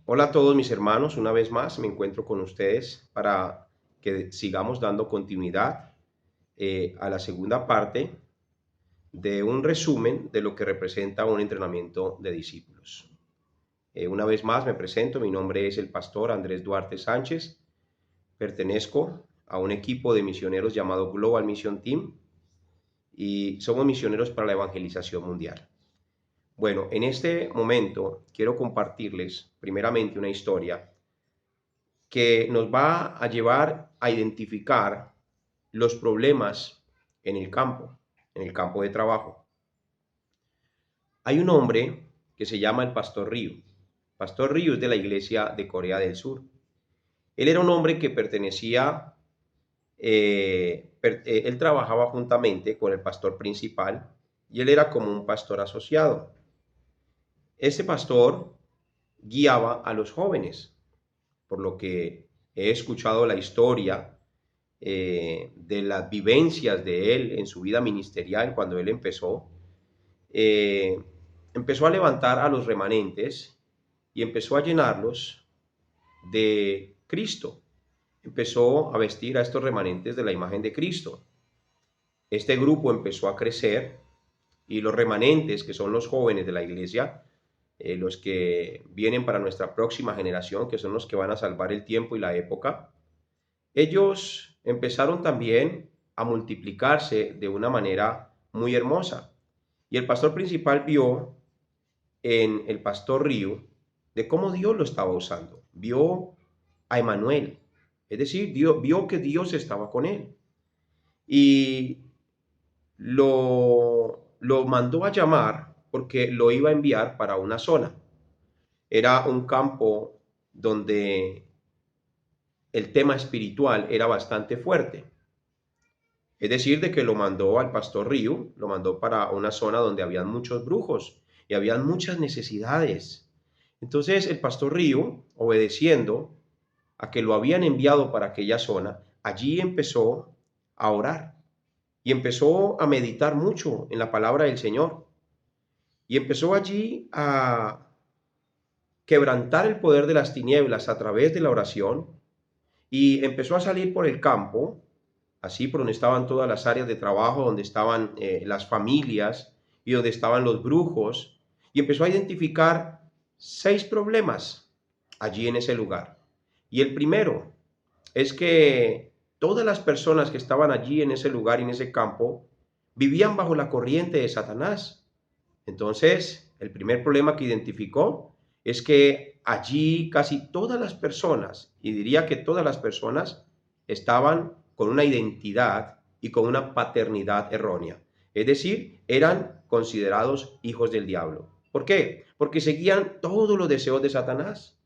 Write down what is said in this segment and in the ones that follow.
Hola a todos mis hermanos, una vez más me encuentro con ustedes para que sigamos dando continuidad a la segunda parte de un resumen de lo que representa un entrenamiento de discípulos. Una vez más me presento, mi nombre es el pastor Andrés Duarte Sánchez, pertenezco a un equipo de misioneros llamado Global Mission Team y somos misioneros para la evangelización mundial. Bueno, en este momento quiero compartirles primeramente una historia que nos va a llevar a identificar los problemas en el campo de trabajo. Hay un hombre que se llama el Pastor Río. Pastor Río es de la iglesia de Corea del Sur. Él era un hombre que pertenecía, él trabajaba juntamente con el pastor principal y él era como un pastor asociado. Ese pastor guiaba a los jóvenes, por lo que he escuchado la historia de las vivencias de él en su vida ministerial cuando él eh, empezó a levantar a los remanentes y empezó a llenarlos de Cristo. Empezó a vestir a estos remanentes de la imagen de Cristo. Este grupo empezó a crecer y los remanentes, que son los jóvenes de la iglesia, los que vienen para nuestra próxima generación, que son los que van a salvar el tiempo y la época, ellos empezaron también a multiplicarse de una manera muy hermosa. Y el pastor principal vio en el pastor Río de cómo Dios lo estaba usando. Vio a Emanuel, es decir, vio que Dios estaba con él. Y lo mandó a llamar porque lo iba a enviar para una zona. Era un campo donde el tema espiritual era bastante fuerte. Es decir, de que lo mandó al pastor Río, lo mandó para una zona donde habían muchos brujos y habían muchas necesidades. Entonces el pastor Río, obedeciendo a que lo habían enviado para aquella zona, allí empezó a orar y empezó a meditar mucho en la palabra del Señor. Y empezó allí a quebrantar el poder de las tinieblas a través de la oración y empezó a salir por el campo, así por donde estaban todas las áreas de trabajo, donde estaban las familias y donde estaban los brujos, y empezó a identificar 6 problemas allí en ese lugar. Y el primero es que todas las personas que estaban allí en ese lugar y en ese campo vivían bajo la corriente de Satanás. Entonces, el primer problema que identificó es que allí casi todas las personas, y diría que todas las personas, estaban con una identidad y con una paternidad errónea. Es decir, eran considerados hijos del diablo. ¿Por qué? Porque seguían todos los deseos de Satanás,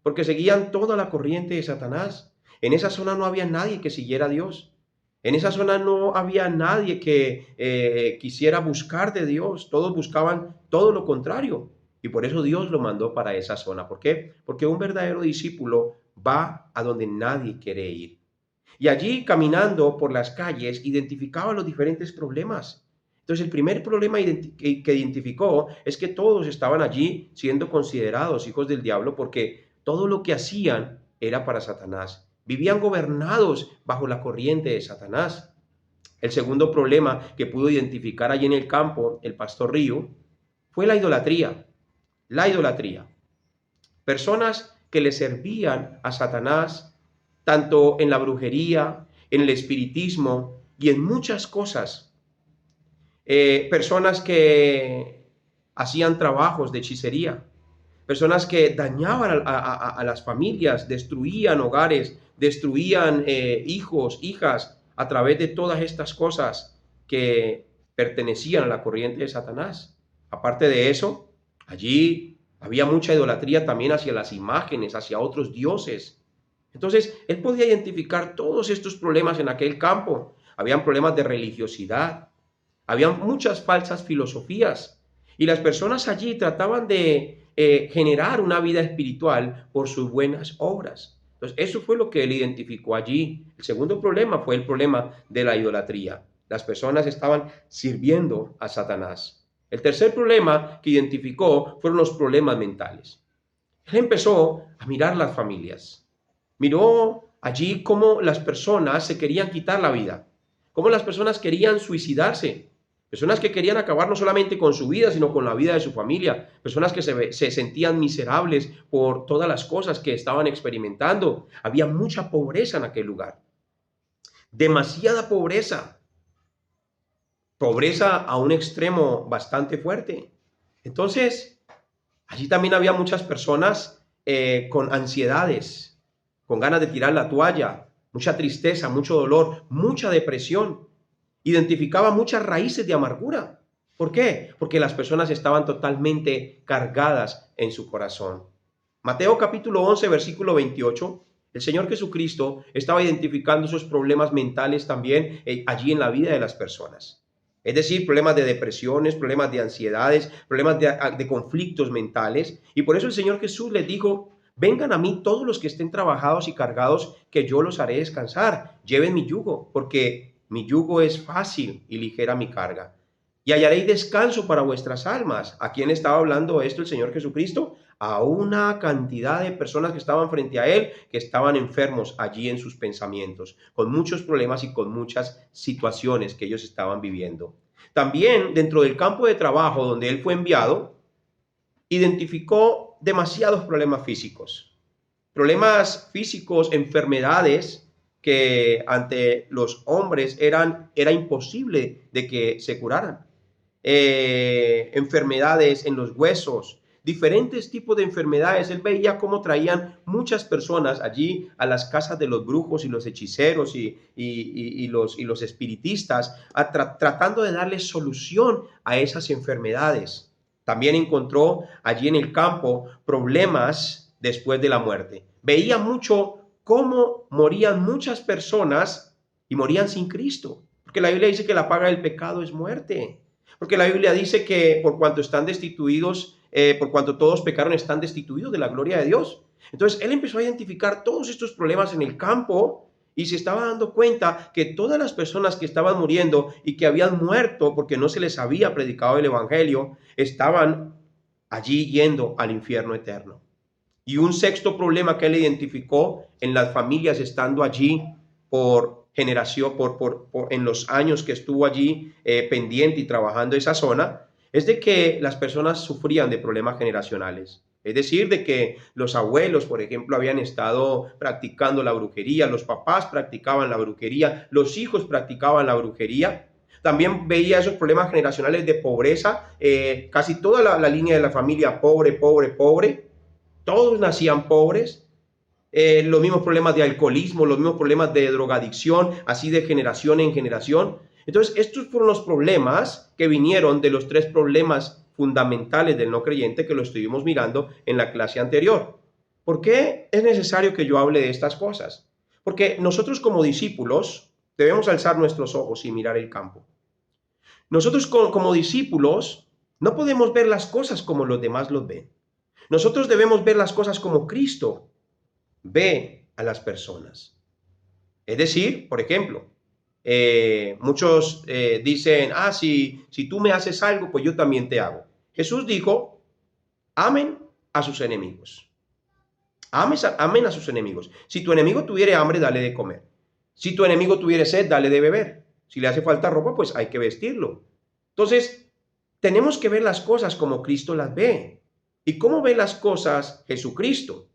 porque seguían toda la corriente de Satanás. En esa zona no había nadie que siguiera a Dios. En esa zona no había nadie que quisiera buscar de Dios. Todos buscaban todo lo contrario. Y por eso Dios lo mandó para esa zona. ¿Por qué? Porque un verdadero discípulo va a donde nadie quiere ir. Y allí, caminando por las calles, identificaba los diferentes problemas. Entonces, el primer problema que identificó es que todos estaban allí siendo considerados hijos del diablo porque todo lo que hacían era para Satanás. Vivían gobernados bajo la corriente de Satanás. El segundo problema que pudo identificar allí en el campo el pastor Río fue la idolatría. La idolatría. Personas que le servían a Satanás tanto en la brujería, en el espiritismo y en muchas cosas. Personas que hacían trabajos de hechicería, personas que dañaban a las familias, destruían hogares, destruían hijos, hijas, a través de todas estas cosas que pertenecían a la corriente de Satanás. Aparte de eso, allí había mucha idolatría también hacia las imágenes, hacia otros dioses. Entonces, él podía identificar todos estos problemas en aquel campo. Habían problemas de religiosidad, habían muchas falsas filosofías y las personas allí trataban de generar una vida espiritual por sus buenas obras. Entonces, eso fue lo que él identificó allí. El segundo problema fue el problema de la idolatría. Las personas estaban sirviendo a Satanás. El tercer problema que identificó fueron los problemas mentales. Él empezó a mirar las familias. Miró allí cómo las personas se querían quitar la vida, cómo las personas querían suicidarse, personas que querían acabar no solamente con su vida, sino con la vida de su familia, personas que se sentían miserables por todas las cosas que estaban experimentando. Había mucha pobreza en aquel lugar, demasiada pobreza, pobreza a un extremo bastante fuerte. Entonces, allí también había muchas personas con ansiedades, con ganas de tirar la toalla, mucha tristeza, mucho dolor, mucha depresión. Identificaba muchas raíces de amargura. ¿Por qué? Porque las personas estaban totalmente cargadas en su corazón. Mateo capítulo 11, versículo 28. El Señor Jesucristo estaba identificando esos problemas mentales también allí en la vida de las personas. Es decir, problemas de depresiones, problemas de ansiedades, problemas de conflictos mentales. Y por eso el Señor Jesús les dijo, vengan a mí todos los que estén trabajados y cargados, que yo los haré descansar. Lleven mi yugo, porque mi yugo es fácil y ligera mi carga. Y hallaréis descanso para vuestras almas. ¿A quién estaba hablando esto el Señor Jesucristo? A una cantidad de personas que estaban frente a Él, que estaban enfermos allí en sus pensamientos, con muchos problemas y con muchas situaciones que ellos estaban viviendo. También dentro del campo de trabajo donde Él fue enviado, identificó demasiados problemas físicos, enfermedades que ante los hombres era imposible de que se curaran. Enfermedades en los huesos, diferentes tipos de enfermedades. Él veía cómo traían muchas personas allí a las casas de los brujos y los hechiceros y los espiritistas, tratando de darle solución a esas enfermedades. También encontró allí en el campo problemas después de la muerte. Veía mucho cómo morían muchas personas y morían sin Cristo. Porque la Biblia dice que la paga del pecado es muerte. Porque la Biblia dice que por cuanto están destituidos, por cuanto todos pecaron, están destituidos de la gloria de Dios. Entonces él empezó a identificar todos estos problemas en el campo y se estaba dando cuenta que todas las personas que estaban muriendo y que habían muerto porque no se les había predicado el evangelio, estaban allí yendo al infierno eterno. Y un sexto problema que él identificó en las familias estando allí por generación, en los años que estuvo allí pendiente y trabajando esa zona, es de que las personas sufrían de problemas generacionales. Es decir, de que los abuelos, por ejemplo, habían estado practicando la brujería, los papás practicaban la brujería, los hijos practicaban la brujería. También veía esos problemas generacionales de pobreza, casi toda la línea de la familia pobre, pobre, pobre. Todos nacían pobres, los mismos problemas de alcoholismo, los mismos problemas de drogadicción, así de generación en generación. Entonces, estos fueron los problemas que vinieron de los tres problemas fundamentales del no creyente que lo estuvimos mirando en la clase anterior. ¿Por qué es necesario que yo hable de estas cosas? Porque nosotros como discípulos debemos alzar nuestros ojos y mirar el campo. Nosotros como discípulos no podemos ver las cosas como los demás los ven. Nosotros debemos ver las cosas como Cristo ve a las personas. Es decir, por ejemplo, muchos dicen, si tú me haces algo, pues yo también te hago. Jesús dijo, amen a sus enemigos. Amen a sus enemigos. Si tu enemigo tuviere hambre, dale de comer. Si tu enemigo tuviere sed, dale de beber. Si le hace falta ropa, pues hay que vestirlo. Entonces, tenemos que ver las cosas como Cristo las ve. ¿Y cómo ve las cosas Jesucristo?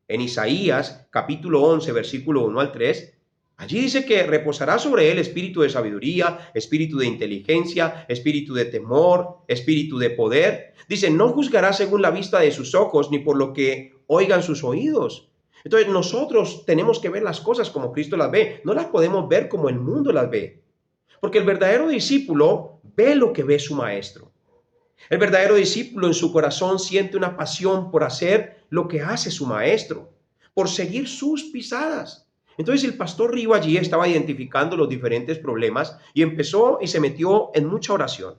En Isaías capítulo 11, versículo 1 al 3, allí dice que reposará sobre él espíritu de sabiduría, espíritu de inteligencia, espíritu de temor, espíritu de poder. Dice, no juzgará según la vista de sus ojos, ni por lo que oigan sus oídos. Entonces nosotros tenemos que ver las cosas como Cristo las ve, no las podemos ver como el mundo las ve. Porque el verdadero discípulo ve lo que ve su maestro. El verdadero discípulo en su corazón siente una pasión por hacer lo que hace su maestro, por seguir sus pisadas. Entonces el pastor Río allí estaba identificando los diferentes problemas y empezó y se metió en mucha oración.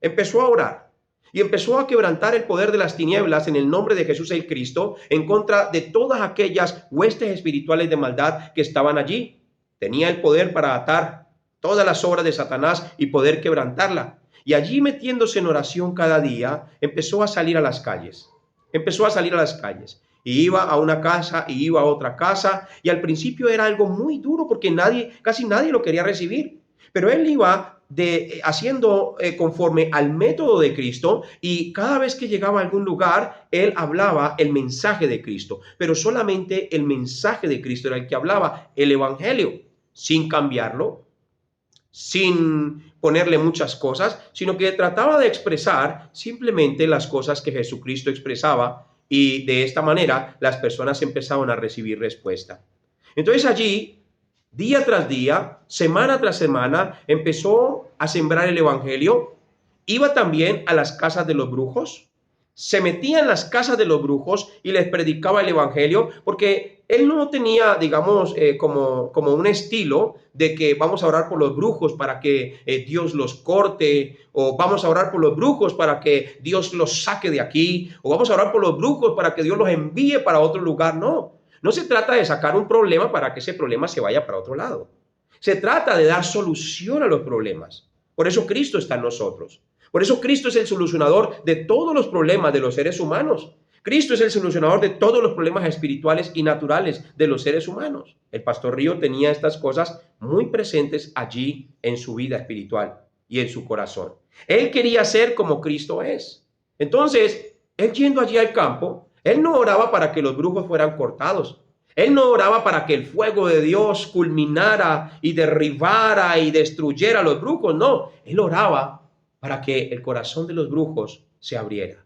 Empezó a orar y empezó a quebrantar el poder de las tinieblas en el nombre de Jesús el Cristo en contra de todas aquellas huestes espirituales de maldad que estaban allí. Tenía el poder para atar todas las obras de Satanás y poder quebrantarla. Y allí metiéndose en oración cada día, empezó a salir a las calles. empezó a salir a las calles. Y iba a una casa y iba a otra casa. Y al principio era algo muy duro porque casi nadie lo quería recibir. Pero él iba haciendo conforme al método de Cristo, y cada vez que llegaba a algún lugar, él hablaba el mensaje de Cristo. Pero solamente el mensaje de Cristo era el que hablaba, el evangelio, sin cambiarlo, sin ponerle muchas cosas, sino que trataba de expresar simplemente las cosas que Jesucristo expresaba, y de esta manera las personas empezaban a recibir respuesta. Entonces allí, día tras día, semana tras semana, empezó a sembrar el evangelio. Iba también a las casas de los brujos, se metía en las casas de los brujos y les predicaba el evangelio, porque él no tenía, digamos, como un estilo de que vamos a orar por los brujos para que Dios los corte, o vamos a orar por los brujos para que Dios los saque de aquí, o vamos a orar por los brujos para que Dios los envíe para otro lugar. No, no se trata de sacar un problema para que ese problema se vaya para otro lado. Se trata de dar solución a los problemas. Por eso Cristo está en nosotros. Por eso Cristo es el solucionador de todos los problemas de los seres humanos. Cristo es el solucionador de todos los problemas espirituales y naturales de los seres humanos. El pastor Río tenía estas cosas muy presentes allí en su vida espiritual y en su corazón. Él quería ser como Cristo es. Entonces, él yendo allí al campo, él no oraba para que los brujos fueran cortados. Él no oraba para que el fuego de Dios culminara y derribara y destruyera a los brujos. No, él oraba para que el corazón de los brujos se abriera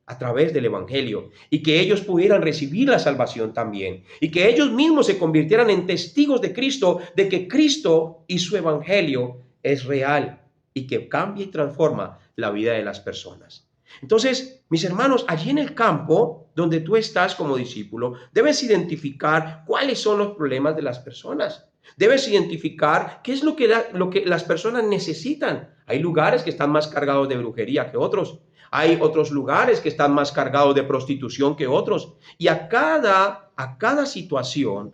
a través del evangelio, y que ellos pudieran recibir la salvación también, y que ellos mismos se convirtieran en testigos de Cristo, de que Cristo y su evangelio es real y que cambia y transforma la vida de las personas. Entonces, mis hermanos, allí en el campo donde tú estás como discípulo, debes identificar cuáles son los problemas de las personas. Debes identificar qué es lo que las personas necesitan. Hay lugares que están más cargados de brujería que otros. Hay otros lugares que están más cargados de prostitución que otros. Y a cada situación,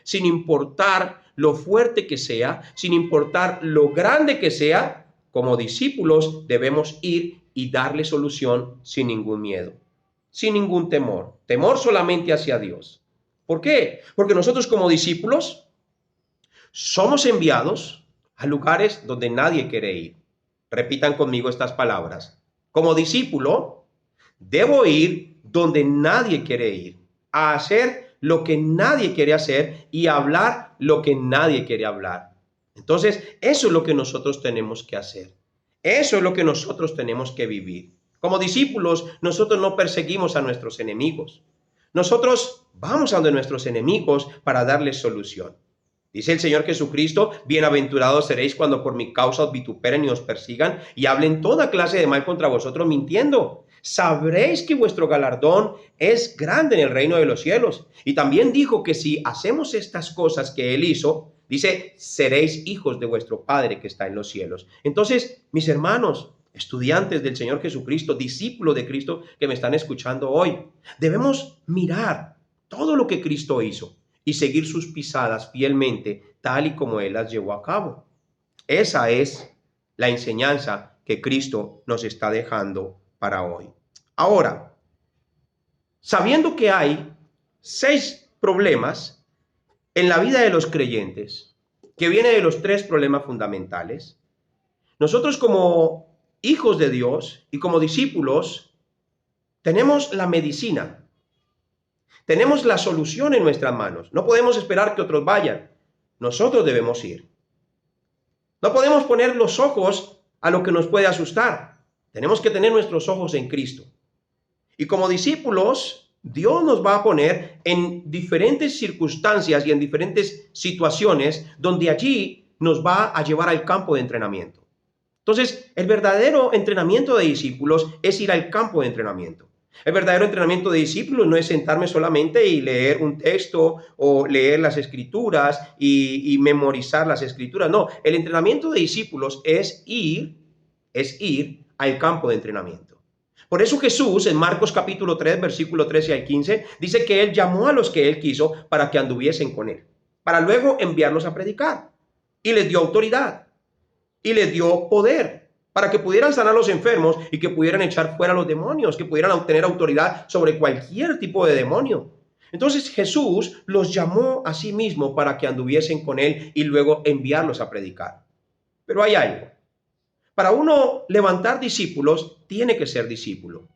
sin importar lo fuerte que sea, sin importar lo grande que sea, como discípulos debemos ir y darle solución sin ningún miedo, sin ningún temor. Temor solamente hacia Dios. ¿Por qué? Porque nosotros como discípulos somos enviados a lugares donde nadie quiere ir. Repitan conmigo estas palabras. Como discípulo, debo ir donde nadie quiere ir, a hacer lo que nadie quiere hacer y a hablar lo que nadie quiere hablar. Entonces, eso es lo que nosotros tenemos que hacer. Eso es lo que nosotros tenemos que vivir. Como discípulos, nosotros no perseguimos a nuestros enemigos. Nosotros vamos a donde nuestros enemigos para darles solución. Dice el Señor Jesucristo: bienaventurados seréis cuando por mi causa os vituperen y os persigan y hablen toda clase de mal contra vosotros mintiendo. Sabréis que vuestro galardón es grande en el reino de los cielos. Y también dijo que si hacemos estas cosas que Él hizo, dice, seréis hijos de vuestro Padre que está en los cielos. Entonces, mis hermanos, estudiantes del Señor Jesucristo, discípulos de Cristo que me están escuchando hoy, debemos mirar todo lo que Cristo hizo y seguir sus pisadas fielmente, tal y como Él las llevó a cabo. Esa es la enseñanza que Cristo nos está dejando para hoy. Ahora, sabiendo que hay 6 problemas en la vida de los creyentes, que viene de los 3 problemas fundamentales, nosotros como hijos de Dios y como discípulos tenemos la medicina. Tenemos la solución en nuestras manos. No podemos esperar que otros vayan. Nosotros debemos ir. No podemos poner los ojos a lo que nos puede asustar. Tenemos que tener nuestros ojos en Cristo. Y como discípulos, Dios nos va a poner en diferentes circunstancias y en diferentes situaciones donde allí nos va a llevar al campo de entrenamiento. Entonces, el verdadero entrenamiento de discípulos es ir al campo de entrenamiento. El verdadero entrenamiento de discípulos no es sentarme solamente y leer un texto o leer las escrituras y memorizar las escrituras. No, el entrenamiento de discípulos es ir al campo de entrenamiento. Por eso Jesús en Marcos capítulo 3, versículo 13 al 15, dice que Él llamó a los que Él quiso para que anduviesen con Él, para luego enviarlos a predicar. Y les dio autoridad y les dio poder. para que pudieran sanar a los enfermos y que pudieran echar fuera a los demonios, que pudieran obtener autoridad sobre cualquier tipo de demonio. Entonces Jesús los llamó a sí mismo para que anduviesen con él y luego enviarlos a predicar. Pero hay algo. Para uno levantar discípulos, tiene que ser discípulo.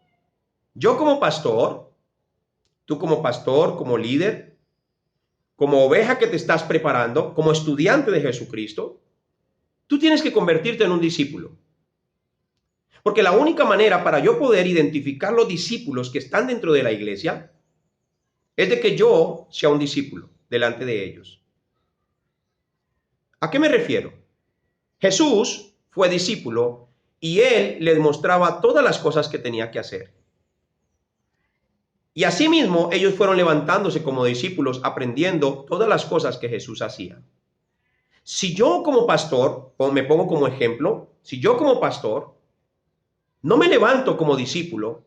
Yo como pastor, tú como pastor, como líder, como oveja que te estás preparando, como estudiante de Jesucristo, tú tienes que convertirte en un discípulo. Porque la única manera para yo poder identificar los discípulos que están dentro de la iglesia es de que yo sea un discípulo delante de ellos. ¿A qué me refiero? Jesús fue discípulo y él les mostraba todas las cosas que tenía que hacer. Y asimismo ellos fueron levantándose como discípulos, aprendiendo todas las cosas que Jesús hacía. Si yo como pastor, o me pongo como ejemplo, si yo como pastor no me levanto como discípulo,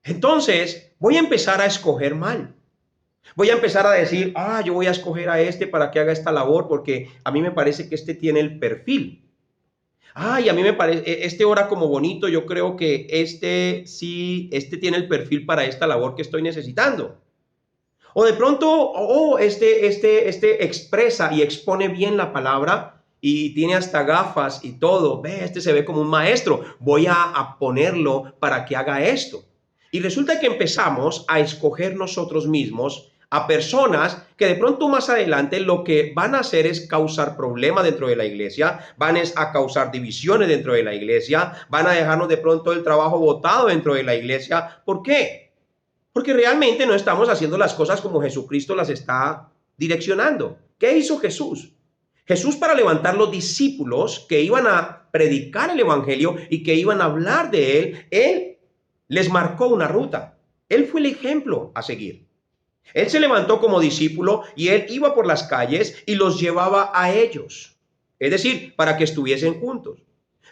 entonces voy a empezar a escoger mal. Voy a empezar a decir, yo voy a escoger a este para que haga esta labor porque a mí me parece que este tiene el perfil. Y a mí me parece, este ora como bonito, yo creo que este tiene el perfil para esta labor que estoy necesitando. O de pronto, este expresa y expone bien la palabra y tiene hasta gafas y todo. Este se ve como un maestro. Voy a ponerlo para que haga esto. Y resulta que empezamos a escoger nosotros mismos a personas que de pronto más adelante lo que van a hacer es causar problemas dentro de la iglesia, van a causar divisiones dentro de la iglesia, van a dejarnos de pronto el trabajo botado dentro de la iglesia. ¿Por qué? Porque realmente no estamos haciendo las cosas como Jesucristo las está direccionando. ¿Qué hizo Jesús? Jesús, para levantar los discípulos que iban a predicar el evangelio y que iban a hablar de él les marcó una ruta. Él fue el ejemplo a seguir. Él se levantó como discípulo y él iba por las calles y los llevaba a ellos. Es decir, para que estuviesen juntos.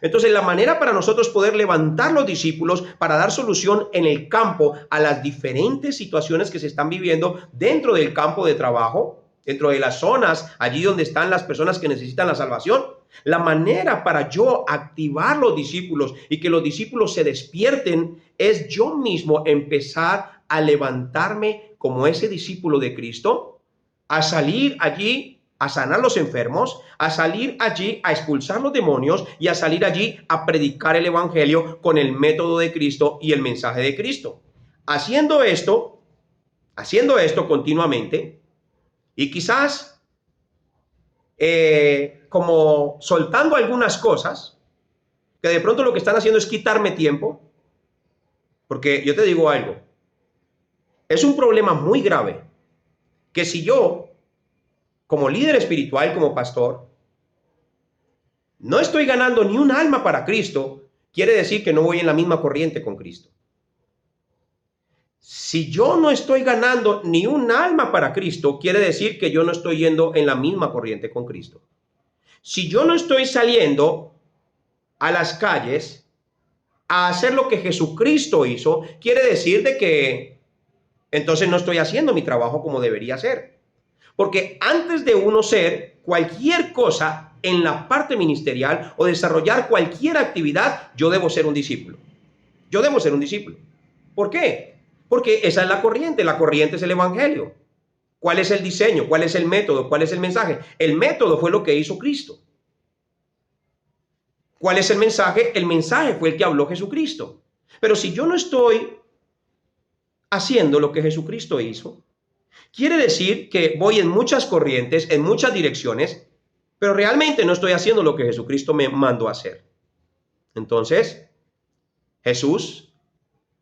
Entonces, la manera para nosotros poder levantar los discípulos para dar solución en el campo a las diferentes situaciones que se están viviendo dentro del campo de trabajo, dentro de las zonas, allí donde están las personas que necesitan la salvación. La manera para yo activar los discípulos y que los discípulos se despierten es yo mismo empezar a levantarme como ese discípulo de Cristo, a salir allí a sanar los enfermos, a salir allí a expulsar los demonios y a salir allí a predicar el evangelio con el método de Cristo y el mensaje de Cristo. Haciendo esto continuamente y quizás como soltando algunas cosas que de pronto lo que están haciendo es quitarme tiempo, porque yo te digo algo, es un problema muy grave que si yo como líder espiritual, como pastor, no estoy ganando ni un alma para Cristo, quiere decir que no voy en la misma corriente con Cristo. Si yo no estoy ganando ni un alma para Cristo, quiere decir que yo no estoy yendo en la misma corriente con Cristo. Si yo no estoy saliendo a las calles a hacer lo que Jesucristo hizo, quiere decir de que entonces no estoy haciendo mi trabajo como debería ser. Porque antes de uno ser cualquier cosa en la parte ministerial o desarrollar cualquier actividad, yo debo ser un discípulo. Yo debo ser un discípulo. ¿Por qué? Porque esa es la corriente es el evangelio. ¿Cuál es el diseño? ¿Cuál es el método? ¿Cuál es el mensaje? El método fue lo que hizo Cristo. ¿Cuál es el mensaje? El mensaje fue el que habló Jesucristo. Pero si yo no estoy haciendo lo que Jesucristo hizo, quiere decir que voy en muchas corrientes, en muchas direcciones, pero realmente no estoy haciendo lo que Jesucristo me mandó a hacer. Entonces, Jesús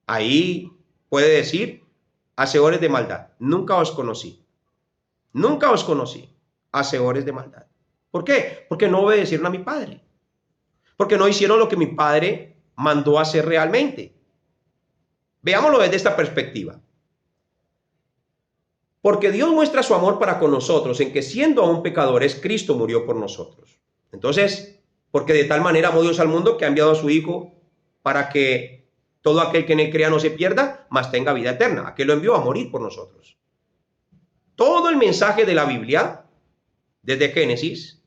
ahí puede decir, hacedores de maldad, nunca os conocí. Nunca os conocí, hacedores de maldad. ¿Por qué? Porque no obedecieron a mi Padre. Porque no hicieron lo que mi Padre mandó a hacer realmente. Veámoslo desde esta perspectiva. Porque Dios muestra su amor para con nosotros en que siendo aún pecadores, Cristo murió por nosotros. Entonces, porque de tal manera amó Dios al mundo que ha enviado a su Hijo para que todo aquel que en él crea no se pierda, mas tenga vida eterna. ¿A qué lo envió? A morir por nosotros. Todo el mensaje de la Biblia, desde Génesis,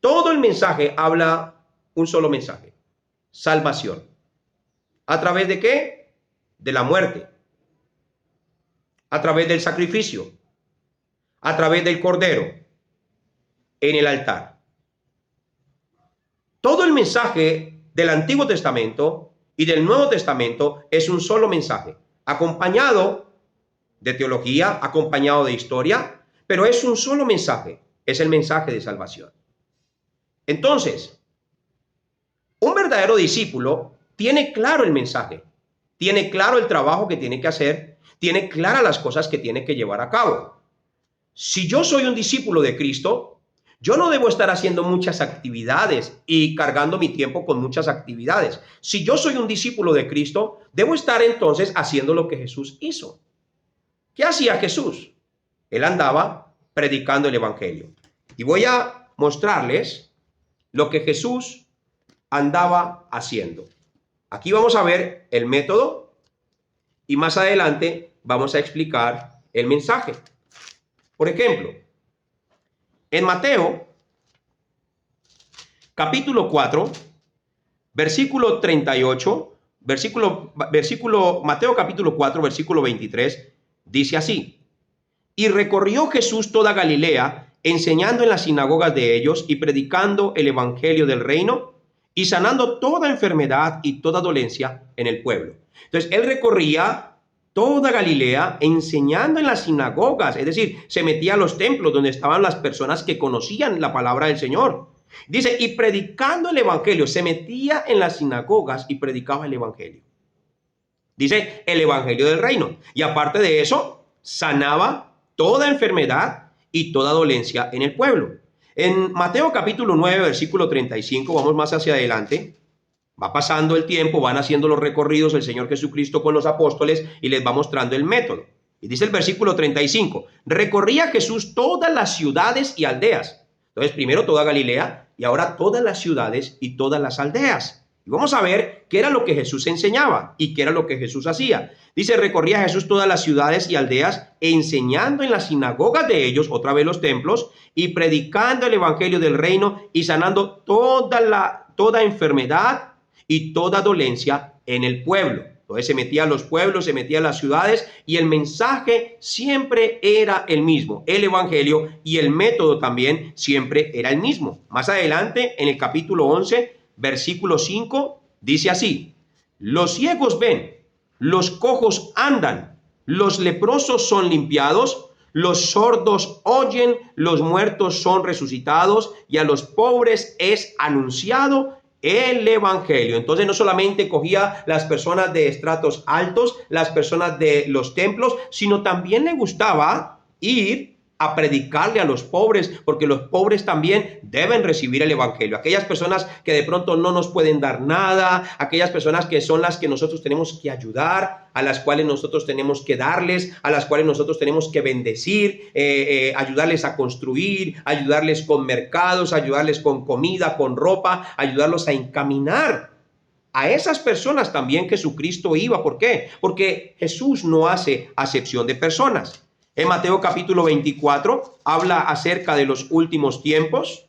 todo el mensaje habla un solo mensaje. salvación. ¿A través de qué? De la muerte. A través del sacrificio. A través del cordero en el altar. Todo el mensaje del Antiguo Testamento y del Nuevo Testamento es un solo mensaje, acompañado de teología, acompañado de historia, pero es un solo mensaje, es el mensaje de salvación. Entonces, un verdadero discípulo tiene claro el mensaje, tiene claro el trabajo que tiene que hacer, tiene claras las cosas que tiene que llevar a cabo. Si yo soy un discípulo de Cristo, yo no debo estar haciendo muchas actividades y cargando mi tiempo con muchas actividades. Si yo soy un discípulo de Cristo, debo estar entonces haciendo lo que Jesús hizo. ¿Qué hacía Jesús? Él andaba predicando el evangelio. Y voy a mostrarles lo que Jesús andaba haciendo. Aquí vamos a ver el método y más adelante vamos a explicar el mensaje. Por ejemplo, en Mateo, capítulo 4, versículo 38, Mateo capítulo 4, versículo 23, dice así: y recorrió Jesús toda Galilea, enseñando en las sinagogas de ellos y predicando el evangelio del reino y sanando toda enfermedad y toda dolencia en el pueblo. Entonces, él recorría toda Galilea enseñando en las sinagogas, es decir, se metía a los templos donde estaban las personas que conocían la palabra del Señor. Dice, y predicando el evangelio, se metía en las sinagogas y predicaba el evangelio. Dice, el evangelio del reino. Y aparte de eso, sanaba toda enfermedad y toda dolencia en el pueblo. En Mateo capítulo 9, versículo 35, vamos más hacia adelante. Va pasando el tiempo, van haciendo los recorridos el Señor Jesucristo con los apóstoles y les va mostrando el método. Y dice el versículo 35, recorría Jesús todas las ciudades y aldeas. Entonces, primero toda Galilea y ahora todas las ciudades y todas las aldeas. Y vamos a ver qué era lo que Jesús enseñaba y qué era lo que Jesús hacía. Dice, recorría Jesús todas las ciudades y aldeas, enseñando en las sinagogas de ellos, otra vez los templos, y predicando el evangelio del reino y sanando toda enfermedad y toda dolencia en el pueblo. Entonces se metía a los pueblos, se metía a las ciudades y el mensaje siempre era el mismo. El evangelio y el método también siempre era el mismo. Más adelante, en el capítulo 11, versículo 5, dice así: los ciegos ven, los cojos andan, los leprosos son limpiados, los sordos oyen, los muertos son resucitados y a los pobres es anunciado el evangelio. Entonces no solamente cogía las personas de estratos altos, las personas de los templos, sino también le gustaba ir a predicarle a los pobres, porque los pobres también deben recibir el evangelio. Aquellas personas que de pronto no nos pueden dar nada, aquellas personas que son las que nosotros tenemos que ayudar, a las cuales nosotros tenemos que darles, a las cuales nosotros tenemos que bendecir, ayudarles a construir, ayudarles con mercados, ayudarles con comida, con ropa, ayudarlos a encaminar. A esas personas también Jesucristo iba. ¿Por qué? Porque Jesús no hace acepción de personas. En Mateo capítulo 24 habla acerca de los últimos tiempos,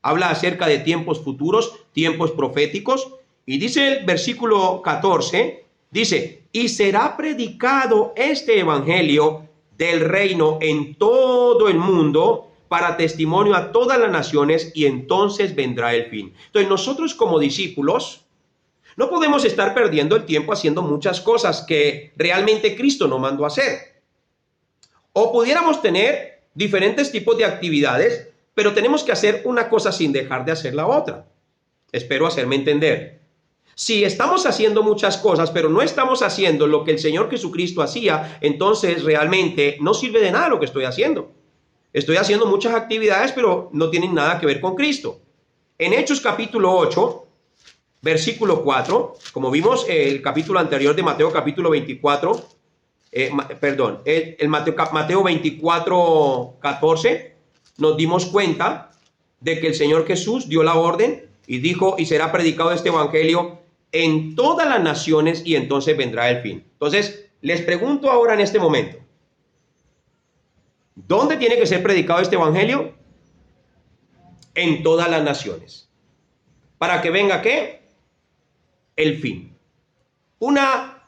habla acerca de tiempos futuros, tiempos proféticos, y dice el versículo 14, dice, y será predicado este evangelio del reino en todo el mundo para testimonio a todas las naciones y entonces vendrá el fin. Entonces nosotros como discípulos no podemos estar perdiendo el tiempo haciendo muchas cosas que realmente Cristo nos mandó a hacer. O pudiéramos tener diferentes tipos de actividades, pero tenemos que hacer una cosa sin dejar de hacer la otra. Espero hacerme entender. Si estamos haciendo muchas cosas, pero no estamos haciendo lo que el Señor Jesucristo hacía, entonces realmente no sirve de nada lo que estoy haciendo. Estoy haciendo muchas actividades, pero no tienen nada que ver con Cristo. En Hechos capítulo 8, versículo 4, como vimos el capítulo anterior de Mateo capítulo 24, Mateo 24, 14, nos dimos cuenta de que el Señor Jesús dio la orden y dijo, y será predicado este evangelio en todas las naciones y entonces vendrá el fin. Entonces, les pregunto ahora en este momento, ¿dónde tiene que ser predicado este evangelio? En todas las naciones. ¿Para que venga qué? el fin. Una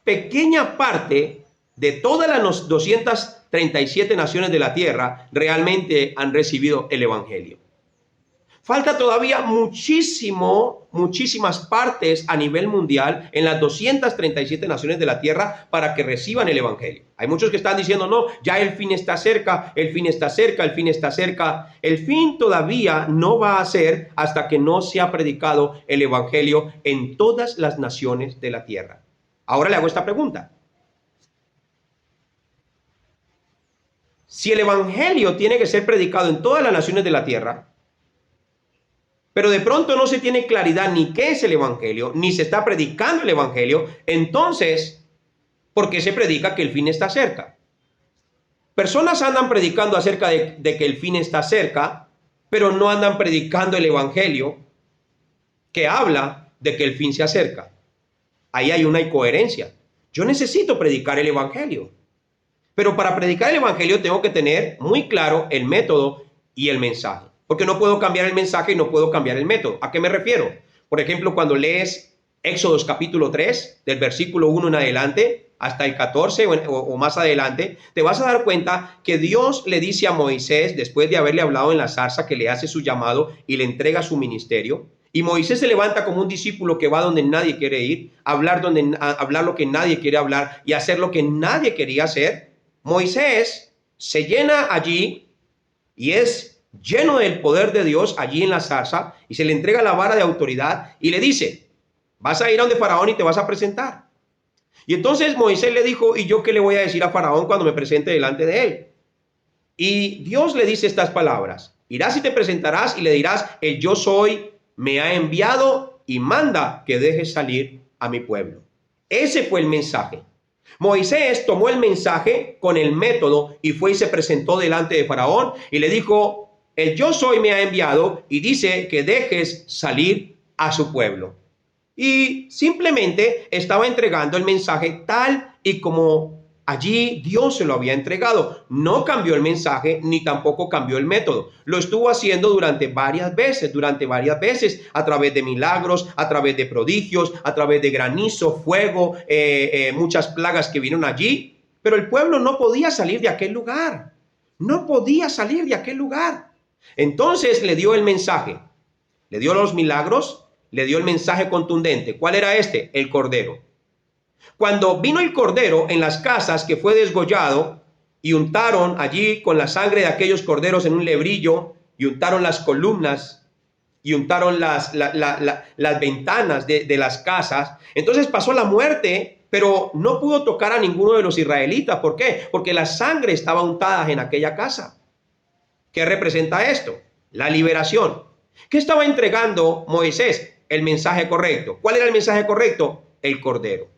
pequeña parte de todas las 237 naciones de la tierra realmente han recibido el evangelio. Falta todavía muchísimas partes a nivel mundial en las 237 naciones de la tierra para que reciban el evangelio. Hay muchos que están diciendo, no, ya el fin está cerca, el fin está cerca, el fin está cerca. El fin todavía no va a ser hasta que no se ha predicado el evangelio en todas las naciones de la tierra. Ahora le hago esta pregunta. Si el evangelio tiene que ser predicado en todas las naciones de la tierra, pero de pronto no se tiene claridad ni qué es el evangelio, ni se está predicando el evangelio, entonces, ¿por qué se predica que el fin está cerca? Personas andan predicando acerca de que el fin está cerca, pero no andan predicando el evangelio que habla de que el fin se acerca. Ahí hay una incoherencia. Yo necesito predicar el evangelio, pero para predicar el evangelio tengo que tener muy claro el método y el mensaje. Porque no puedo cambiar el mensaje y no puedo cambiar el método. ¿A qué me refiero? Por ejemplo, cuando lees Éxodos capítulo 3, del versículo 1 en adelante, hasta el 14 o más adelante, te vas a dar cuenta que Dios le dice a Moisés, después de haberle hablado en la zarza, que le hace su llamado y le entrega su ministerio. Y Moisés se levanta como un discípulo que va donde nadie quiere ir, hablar lo que nadie quiere hablar y hacer lo que nadie quería hacer. Moisés se llena allí y es lleno del poder de Dios allí en la zarza, y se le entrega la vara de autoridad y le dice, vas a ir a donde Faraón y te vas a presentar. Y entonces Moisés le dijo, ¿y yo qué le voy a decir a Faraón cuando me presente delante de él? Y Dios le dice estas palabras, irás y te presentarás y le dirás, el yo soy me ha enviado y manda que dejes salir a mi pueblo. Ese fue el mensaje. Moisés tomó el mensaje con el método y fue y se presentó delante de Faraón y le dijo, el yo soy me ha enviado y dice que dejes salir a su pueblo. Y simplemente estaba entregando el mensaje tal y como allí Dios se lo había entregado. No cambió el mensaje ni tampoco cambió el método. Lo estuvo haciendo durante varias veces, a través de milagros, a través de prodigios, a través de granizo, fuego, muchas plagas que vinieron allí. Pero el pueblo no podía salir de aquel lugar. No podía salir de aquel lugar. Entonces le dio el mensaje, le dio los milagros, le dio el mensaje contundente. ¿Cuál era este? El cordero. Cuando vino el cordero en las casas que fue desgollado y untaron allí con la sangre de aquellos corderos en un lebrillo y untaron las columnas y untaron las ventanas de las casas, entonces pasó la muerte, pero no pudo tocar a ninguno de los israelitas. ¿Por qué? Porque la sangre estaba untada en aquella casa. ¿Qué representa esto? La liberación. ¿Qué estaba entregando Moisés? El mensaje correcto. ¿Cuál era el mensaje correcto? El cordero.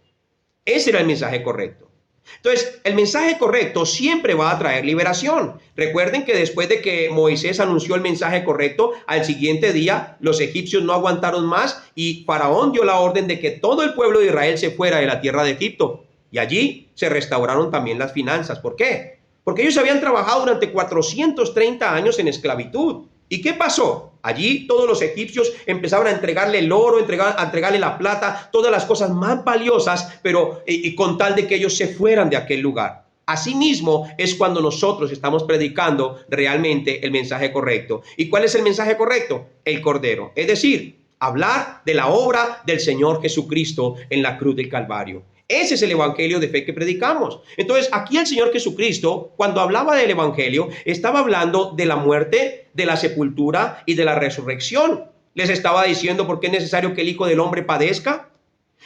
Ese era el mensaje correcto. Entonces, el mensaje correcto siempre va a traer liberación. Recuerden que después de que Moisés anunció el mensaje correcto, al siguiente día los egipcios no aguantaron más y Faraón dio la orden de que todo el pueblo de Israel se fuera de la tierra de Egipto. Y allí se restauraron también las finanzas. ¿Por qué? Porque ellos habían trabajado durante 430 años en esclavitud. ¿Y qué pasó? Allí todos los egipcios empezaron a entregarle el oro, a entregarle la plata, todas las cosas más valiosas, pero con tal de que ellos se fueran de aquel lugar. Asimismo es cuando nosotros estamos predicando realmente el mensaje correcto. ¿Y cuál es el mensaje correcto? El Cordero. Es decir, hablar de la obra del Señor Jesucristo en la cruz del Calvario. Ese es el evangelio de fe que predicamos. Entonces, aquí el Señor Jesucristo, cuando hablaba del evangelio, estaba hablando de la muerte, de la sepultura y de la resurrección. Les estaba diciendo por qué es necesario que el Hijo del Hombre padezca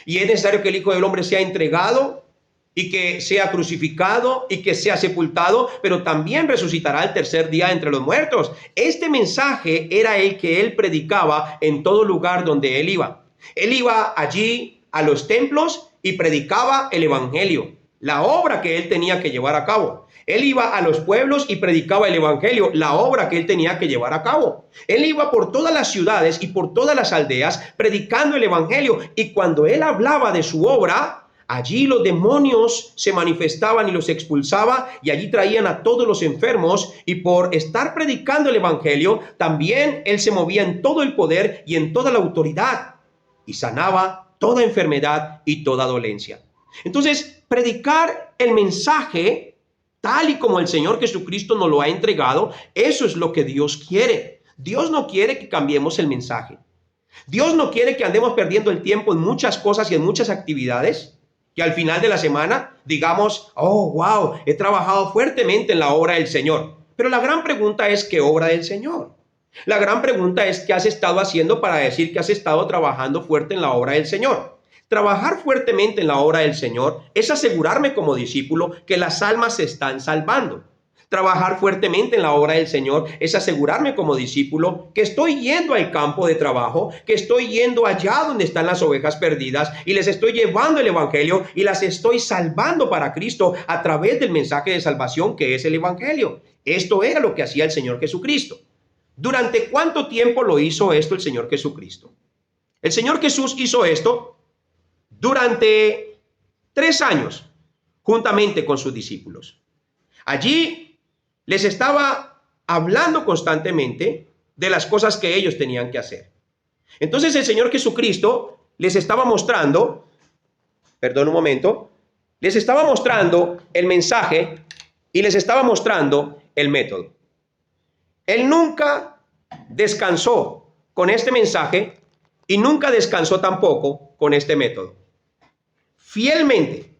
y es necesario que el Hijo del Hombre sea entregado y que sea crucificado y que sea sepultado, pero también resucitará el tercer día entre los muertos. Este mensaje era el que él predicaba en todo lugar donde él iba. Él iba allí a los templos y predicaba el evangelio, la obra que él tenía que llevar a cabo. Él iba a los pueblos y predicaba el evangelio, la obra que él tenía que llevar a cabo. Él iba por todas las ciudades y por todas las aldeas predicando el evangelio. Y cuando él hablaba de su obra, allí los demonios se manifestaban y los expulsaba y allí traían a todos los enfermos. Y por estar predicando el evangelio, también él se movía en todo el poder y en toda la autoridad y sanaba toda enfermedad y toda dolencia. Entonces, predicar el mensaje tal y como el Señor Jesucristo nos lo ha entregado, eso es lo que Dios quiere. Dios no quiere que cambiemos el mensaje. Dios no quiere que andemos perdiendo el tiempo en muchas cosas y en muchas actividades, que al final de la semana digamos, oh, wow, he trabajado fuertemente en la obra del Señor. Pero la gran pregunta es, ¿qué obra del Señor? La gran pregunta es, ¿qué has estado haciendo para decir que has estado trabajando fuerte en la obra del Señor? Trabajar fuertemente en la obra del Señor es asegurarme como discípulo que las almas se están salvando. Trabajar fuertemente en la obra del Señor es asegurarme como discípulo que estoy yendo al campo de trabajo, que estoy yendo allá donde están las ovejas perdidas y les estoy llevando el evangelio y las estoy salvando para Cristo a través del mensaje de salvación que es el evangelio. Esto era lo que hacía el Señor Jesucristo. ¿Durante cuánto tiempo lo hizo esto el Señor Jesucristo? El Señor Jesús hizo esto durante 3 años, juntamente con sus discípulos. Allí les estaba hablando constantemente de las cosas que ellos tenían que hacer. Entonces el Señor Jesucristo les estaba mostrando, perdón un momento, les estaba mostrando el mensaje y les estaba mostrando el método. Él nunca descansó con este mensaje y nunca descansó tampoco con este método. Fielmente,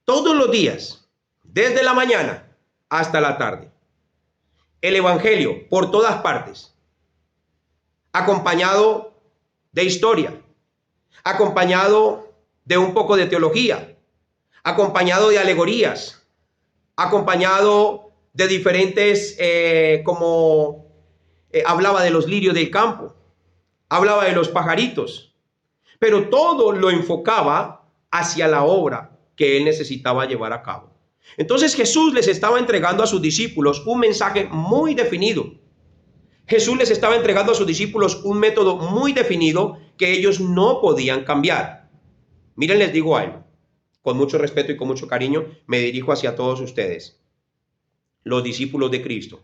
todos los días, desde la mañana hasta la tarde, el evangelio por todas partes, acompañado de historia, acompañado de un poco de teología, acompañado de alegorías, acompañado de diferentes, hablaba de los lirios del campo, hablaba de los pajaritos, pero todo lo enfocaba hacia la obra que él necesitaba llevar a cabo. Entonces Jesús les estaba entregando a sus discípulos un mensaje muy definido. Jesús les estaba entregando a sus discípulos un método muy definido que ellos no podían cambiar. Miren, les digo algo, con mucho respeto y con mucho cariño, me dirijo hacia todos ustedes, los discípulos de Cristo.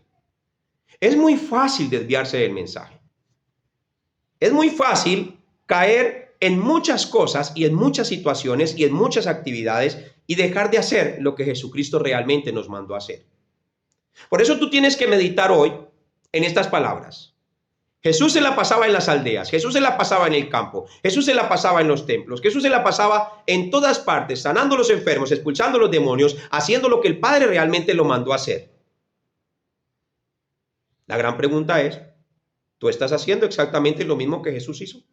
Es muy fácil desviarse del mensaje. Es muy fácil caer en muchas cosas y en muchas situaciones y en muchas actividades y dejar de hacer lo que Jesucristo realmente nos mandó a hacer. Por eso tú tienes que meditar hoy en estas palabras. Jesús se la pasaba en las aldeas, Jesús se la pasaba en el campo, Jesús se la pasaba en los templos, Jesús se la pasaba en todas partes, sanando a los enfermos, expulsando a los demonios, haciendo lo que el Padre realmente lo mandó a hacer. La gran pregunta es, ¿tú estás haciendo exactamente lo mismo que Jesús hizo?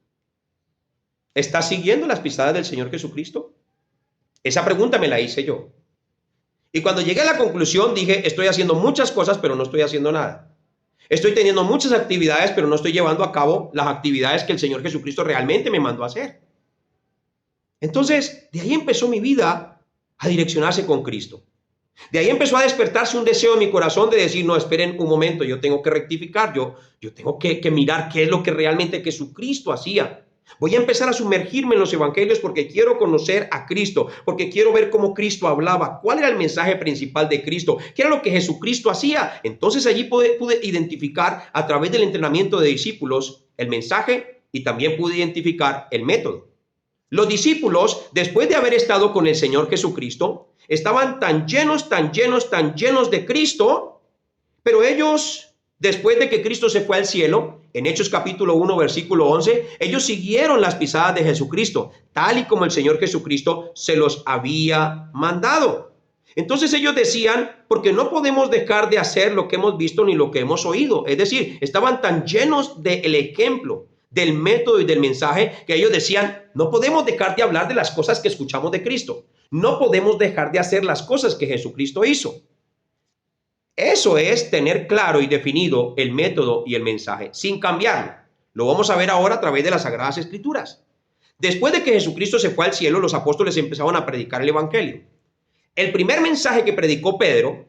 ¿Estás siguiendo las pisadas del Señor Jesucristo? Esa pregunta me la hice yo. Y cuando llegué a la conclusión dije, estoy haciendo muchas cosas, pero no estoy haciendo nada. Estoy teniendo muchas actividades, pero no estoy llevando a cabo las actividades que el Señor Jesucristo realmente me mandó a hacer. Entonces, de ahí empezó mi vida a direccionarse con Cristo. De ahí empezó a despertarse un deseo en mi corazón de decir, no, esperen un momento, yo tengo que rectificar, yo tengo que mirar qué es lo que realmente Jesucristo hacía. Voy a empezar a sumergirme en los evangelios porque quiero conocer a Cristo, porque quiero ver cómo Cristo hablaba, cuál era el mensaje principal de Cristo, qué era lo que Jesucristo hacía. Entonces allí pude identificar a través del entrenamiento de discípulos el mensaje y también pude identificar el método. Los discípulos, después de haber estado con el Señor Jesucristo, estaban tan llenos de Cristo, pero ellos, después de que Cristo se fue al cielo, en Hechos capítulo 1, versículo 11, ellos siguieron las pisadas de Jesucristo, tal y como el Señor Jesucristo se los había mandado. Entonces ellos decían, porque no podemos dejar de hacer lo que hemos visto ni lo que hemos oído. Es decir, estaban tan llenos del ejemplo, del método y del mensaje, que ellos decían, no podemos dejar de hablar de las cosas que escuchamos de Cristo. No podemos dejar de hacer las cosas que Jesucristo hizo. Eso es tener claro y definido el método y el mensaje, sin cambiarlo. Lo vamos a ver ahora a través de las Sagradas Escrituras. Después de que Jesucristo se fue al cielo, los apóstoles empezaron a predicar el evangelio. El primer mensaje que predicó Pedro,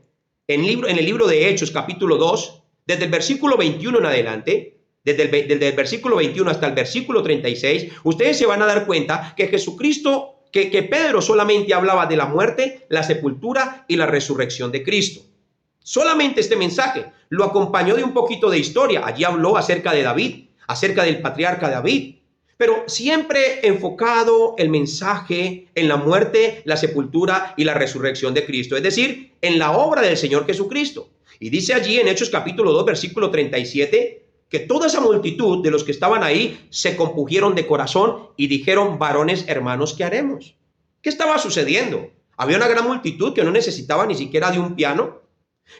en el libro de Hechos, capítulo 2, desde el versículo 21 en adelante, desde el versículo 21 hasta el versículo 36, ustedes se van a dar cuenta que Jesucristo, que Pedro solamente hablaba de la muerte, la sepultura y la resurrección de Cristo. Solamente este mensaje lo acompañó de un poquito de historia. Allí habló acerca de David, acerca del patriarca David, pero siempre enfocado el mensaje en la muerte, la sepultura y la resurrección de Cristo, es decir, en la obra del Señor Jesucristo. Y dice allí en Hechos capítulo 2, versículo 37, que toda esa multitud de los que estaban ahí se compungieron de corazón y dijeron: varones hermanos, ¿qué haremos? ¿Qué estaba sucediendo? Había una gran multitud que no necesitaba ni siquiera de un piano,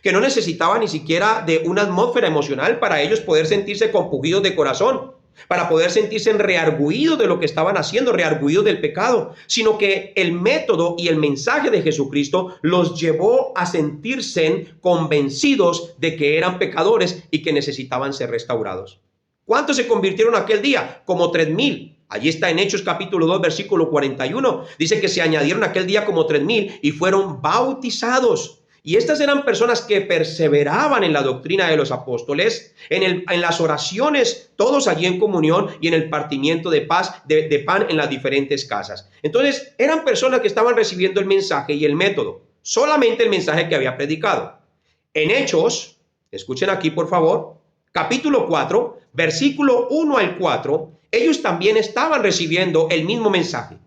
que no necesitaba ni siquiera de una atmósfera emocional para ellos poder sentirse compungidos de corazón, para poder sentirse reargüidos de lo que estaban haciendo, reargüidos del pecado, sino que el método y el mensaje de Jesucristo los llevó a sentirse convencidos de que eran pecadores y que necesitaban ser restaurados. ¿Cuántos se convirtieron aquel día? Como 3,000. Allí está en Hechos capítulo 2, versículo 41. Dice que se añadieron aquel día como 3,000 y fueron bautizados. Y estas eran personas que perseveraban en la doctrina de los apóstoles, en las oraciones, todos allí en comunión, y en el partimiento de pan en las diferentes casas. Entonces, eran personas que estaban recibiendo el mensaje y el método, solamente el mensaje que había predicado. En Hechos, escuchen aquí por favor, capítulo 4, versículo 1 al 4, ellos también estaban recibiendo el mismo mensaje.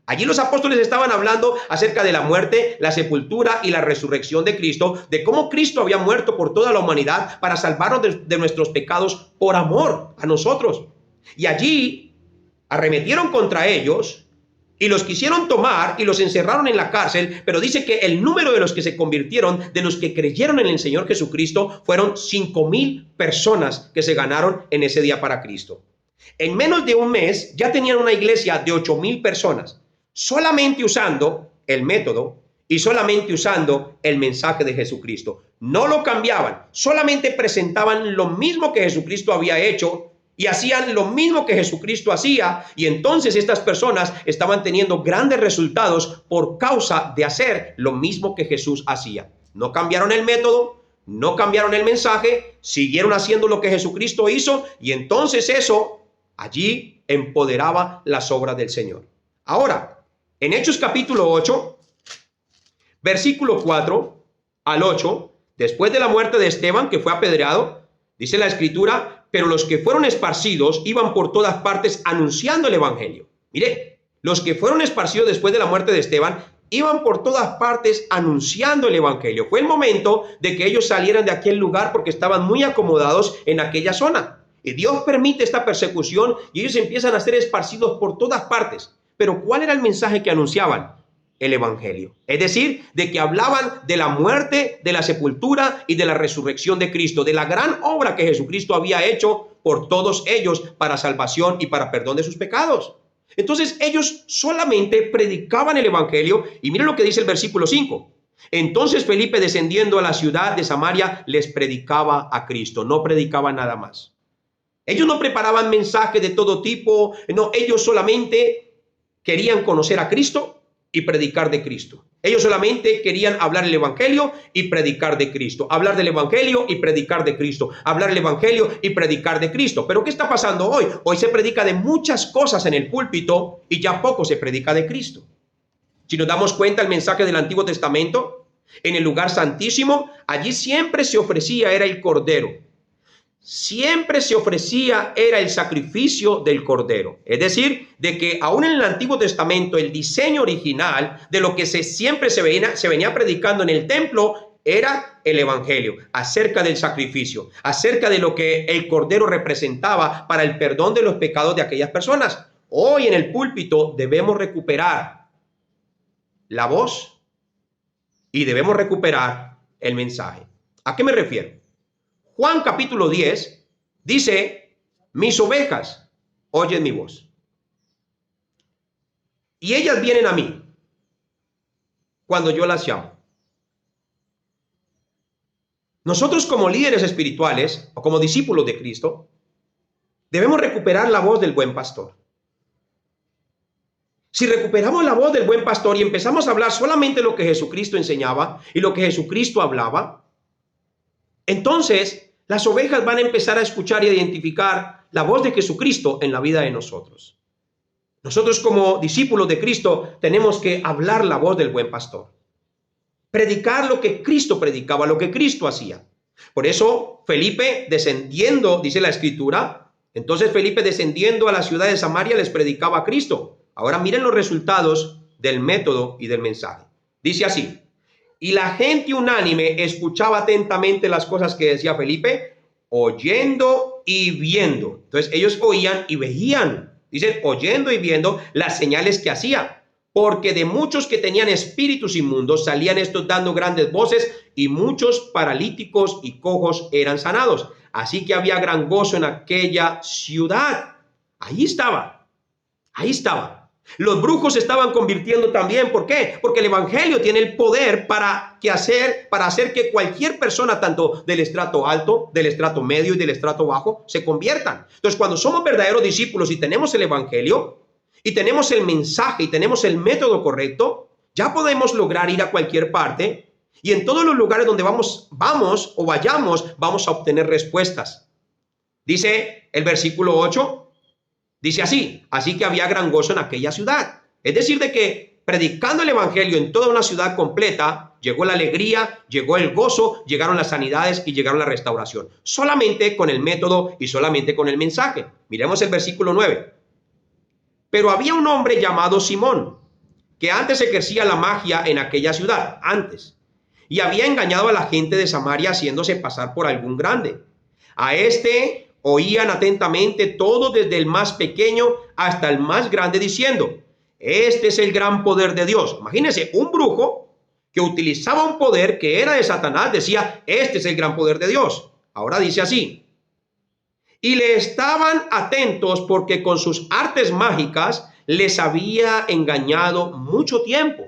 Allí los apóstoles estaban hablando acerca de la muerte, la sepultura y la resurrección de Cristo, de cómo Cristo había muerto por toda la humanidad para salvarnos de nuestros pecados por amor a nosotros. Y allí arremetieron contra ellos y los quisieron tomar y los encerraron en la cárcel, pero dice que el número de los que se convirtieron, de los que creyeron en el Señor Jesucristo, fueron 5,000 personas que se ganaron en ese día para Cristo. En menos de un mes ya tenían una iglesia de 8,000 personas, solamente usando el método y solamente usando el mensaje de Jesucristo. No lo cambiaban, solamente presentaban lo mismo que Jesucristo había hecho y hacían lo mismo que Jesucristo hacía, y entonces estas personas estaban teniendo grandes resultados por causa de hacer lo mismo que Jesús hacía. No cambiaron el método, no cambiaron el mensaje, siguieron haciendo lo que Jesucristo hizo, y entonces eso allí empoderaba las obras del Señor. Ahora, en Hechos capítulo 8, versículo 4 al 8, después de la muerte de Esteban, que fue apedreado, dice la Escritura: pero los que fueron esparcidos iban por todas partes anunciando el evangelio. Mire, los que fueron esparcidos después de la muerte de Esteban iban por todas partes anunciando el evangelio. Fue el momento de que ellos salieran de aquel lugar porque estaban muy acomodados en aquella zona. Y Dios permite esta persecución y ellos empiezan a ser esparcidos por todas partes. Pero ¿cuál era el mensaje que anunciaban? El evangelio. Es decir, de que hablaban de la muerte, de la sepultura y de la resurrección de Cristo, de la gran obra que Jesucristo había hecho por todos ellos para salvación y para perdón de sus pecados. Entonces ellos solamente predicaban el evangelio, y miren lo que dice el versículo 5. Entonces Felipe, descendiendo a la ciudad de Samaria, les predicaba a Cristo. No predicaba nada más. Ellos no preparaban mensajes de todo tipo. No, ellos solamente querían conocer a Cristo y predicar de Cristo. Ellos solamente querían hablar el evangelio y predicar de Cristo. Hablar del evangelio y predicar de Cristo. Hablar el evangelio y predicar de Cristo. Pero ¿qué está pasando hoy? Hoy se predica de muchas cosas en el púlpito y ya poco se predica de Cristo. Si nos damos cuenta, el mensaje del Antiguo Testamento, en el lugar santísimo, allí siempre se ofrecía, era el cordero. Siempre se ofrecía, era el sacrificio del cordero. Es decir, de que aún en el Antiguo Testamento, el diseño original de lo que siempre se venía predicando en el templo era el evangelio, acerca del sacrificio, acerca de lo que el cordero representaba para el perdón de los pecados de aquellas personas. Hoy en el púlpito debemos recuperar la voz y debemos recuperar el mensaje. ¿A qué me refiero? Juan capítulo 10 dice: mis ovejas oyen mi voz y ellas vienen a mí cuando yo las llamo. Nosotros, como líderes espirituales o como discípulos de Cristo, debemos recuperar la voz del buen pastor. Si recuperamos la voz del buen pastor y empezamos a hablar solamente lo que Jesucristo enseñaba y lo que Jesucristo hablaba, entonces las ovejas van a empezar a escuchar y a identificar la voz de Jesucristo en la vida de nosotros. Nosotros, como discípulos de Cristo, tenemos que hablar la voz del buen pastor. Predicar lo que Cristo predicaba, lo que Cristo hacía. Por eso Felipe, descendiendo, dice la Escritura, Entonces Felipe, descendiendo a la ciudad de Samaria, les predicaba a Cristo. Ahora miren los resultados del método y del mensaje. Dice así: y la gente unánime escuchaba atentamente las cosas que decía Felipe, oyendo y viendo. Entonces ellos oían y veían. Dicen, oyendo y viendo las señales que hacía. Porque de muchos que tenían espíritus inmundos salían estos dando grandes voces, y muchos paralíticos y cojos eran sanados. Así que había gran gozo en aquella ciudad. Ahí estaba. Ahí estaba. Los brujos se estaban convirtiendo también. ¿Por qué? Porque el evangelio tiene el poder para hacer que cualquier persona, tanto del estrato alto, del estrato medio y del estrato bajo, se conviertan. Entonces, cuando somos verdaderos discípulos y tenemos el evangelio y tenemos el mensaje y tenemos el método correcto, ya podemos lograr ir a cualquier parte, y en todos los lugares donde vamos a obtener respuestas. Dice el versículo 8. Dice así: así que había gran gozo en aquella ciudad. Es decir, de que predicando el evangelio en toda una ciudad completa, llegó la alegría, llegó el gozo, llegaron las sanidades y llegaron la restauración. Solamente con el método y solamente con el mensaje. Miremos el versículo 9. Pero había un hombre llamado Simón, que antes ejercía la magia en aquella ciudad, y había engañado a la gente de Samaria haciéndose pasar por algún grande. A este oían atentamente todos, desde el más pequeño hasta el más grande, diciendo: este es el gran poder de Dios. Imagínense, un brujo que utilizaba un poder que era de Satanás decía: este es el gran poder de Dios. Ahora dice así: y le estaban atentos porque con sus artes mágicas les había engañado mucho tiempo.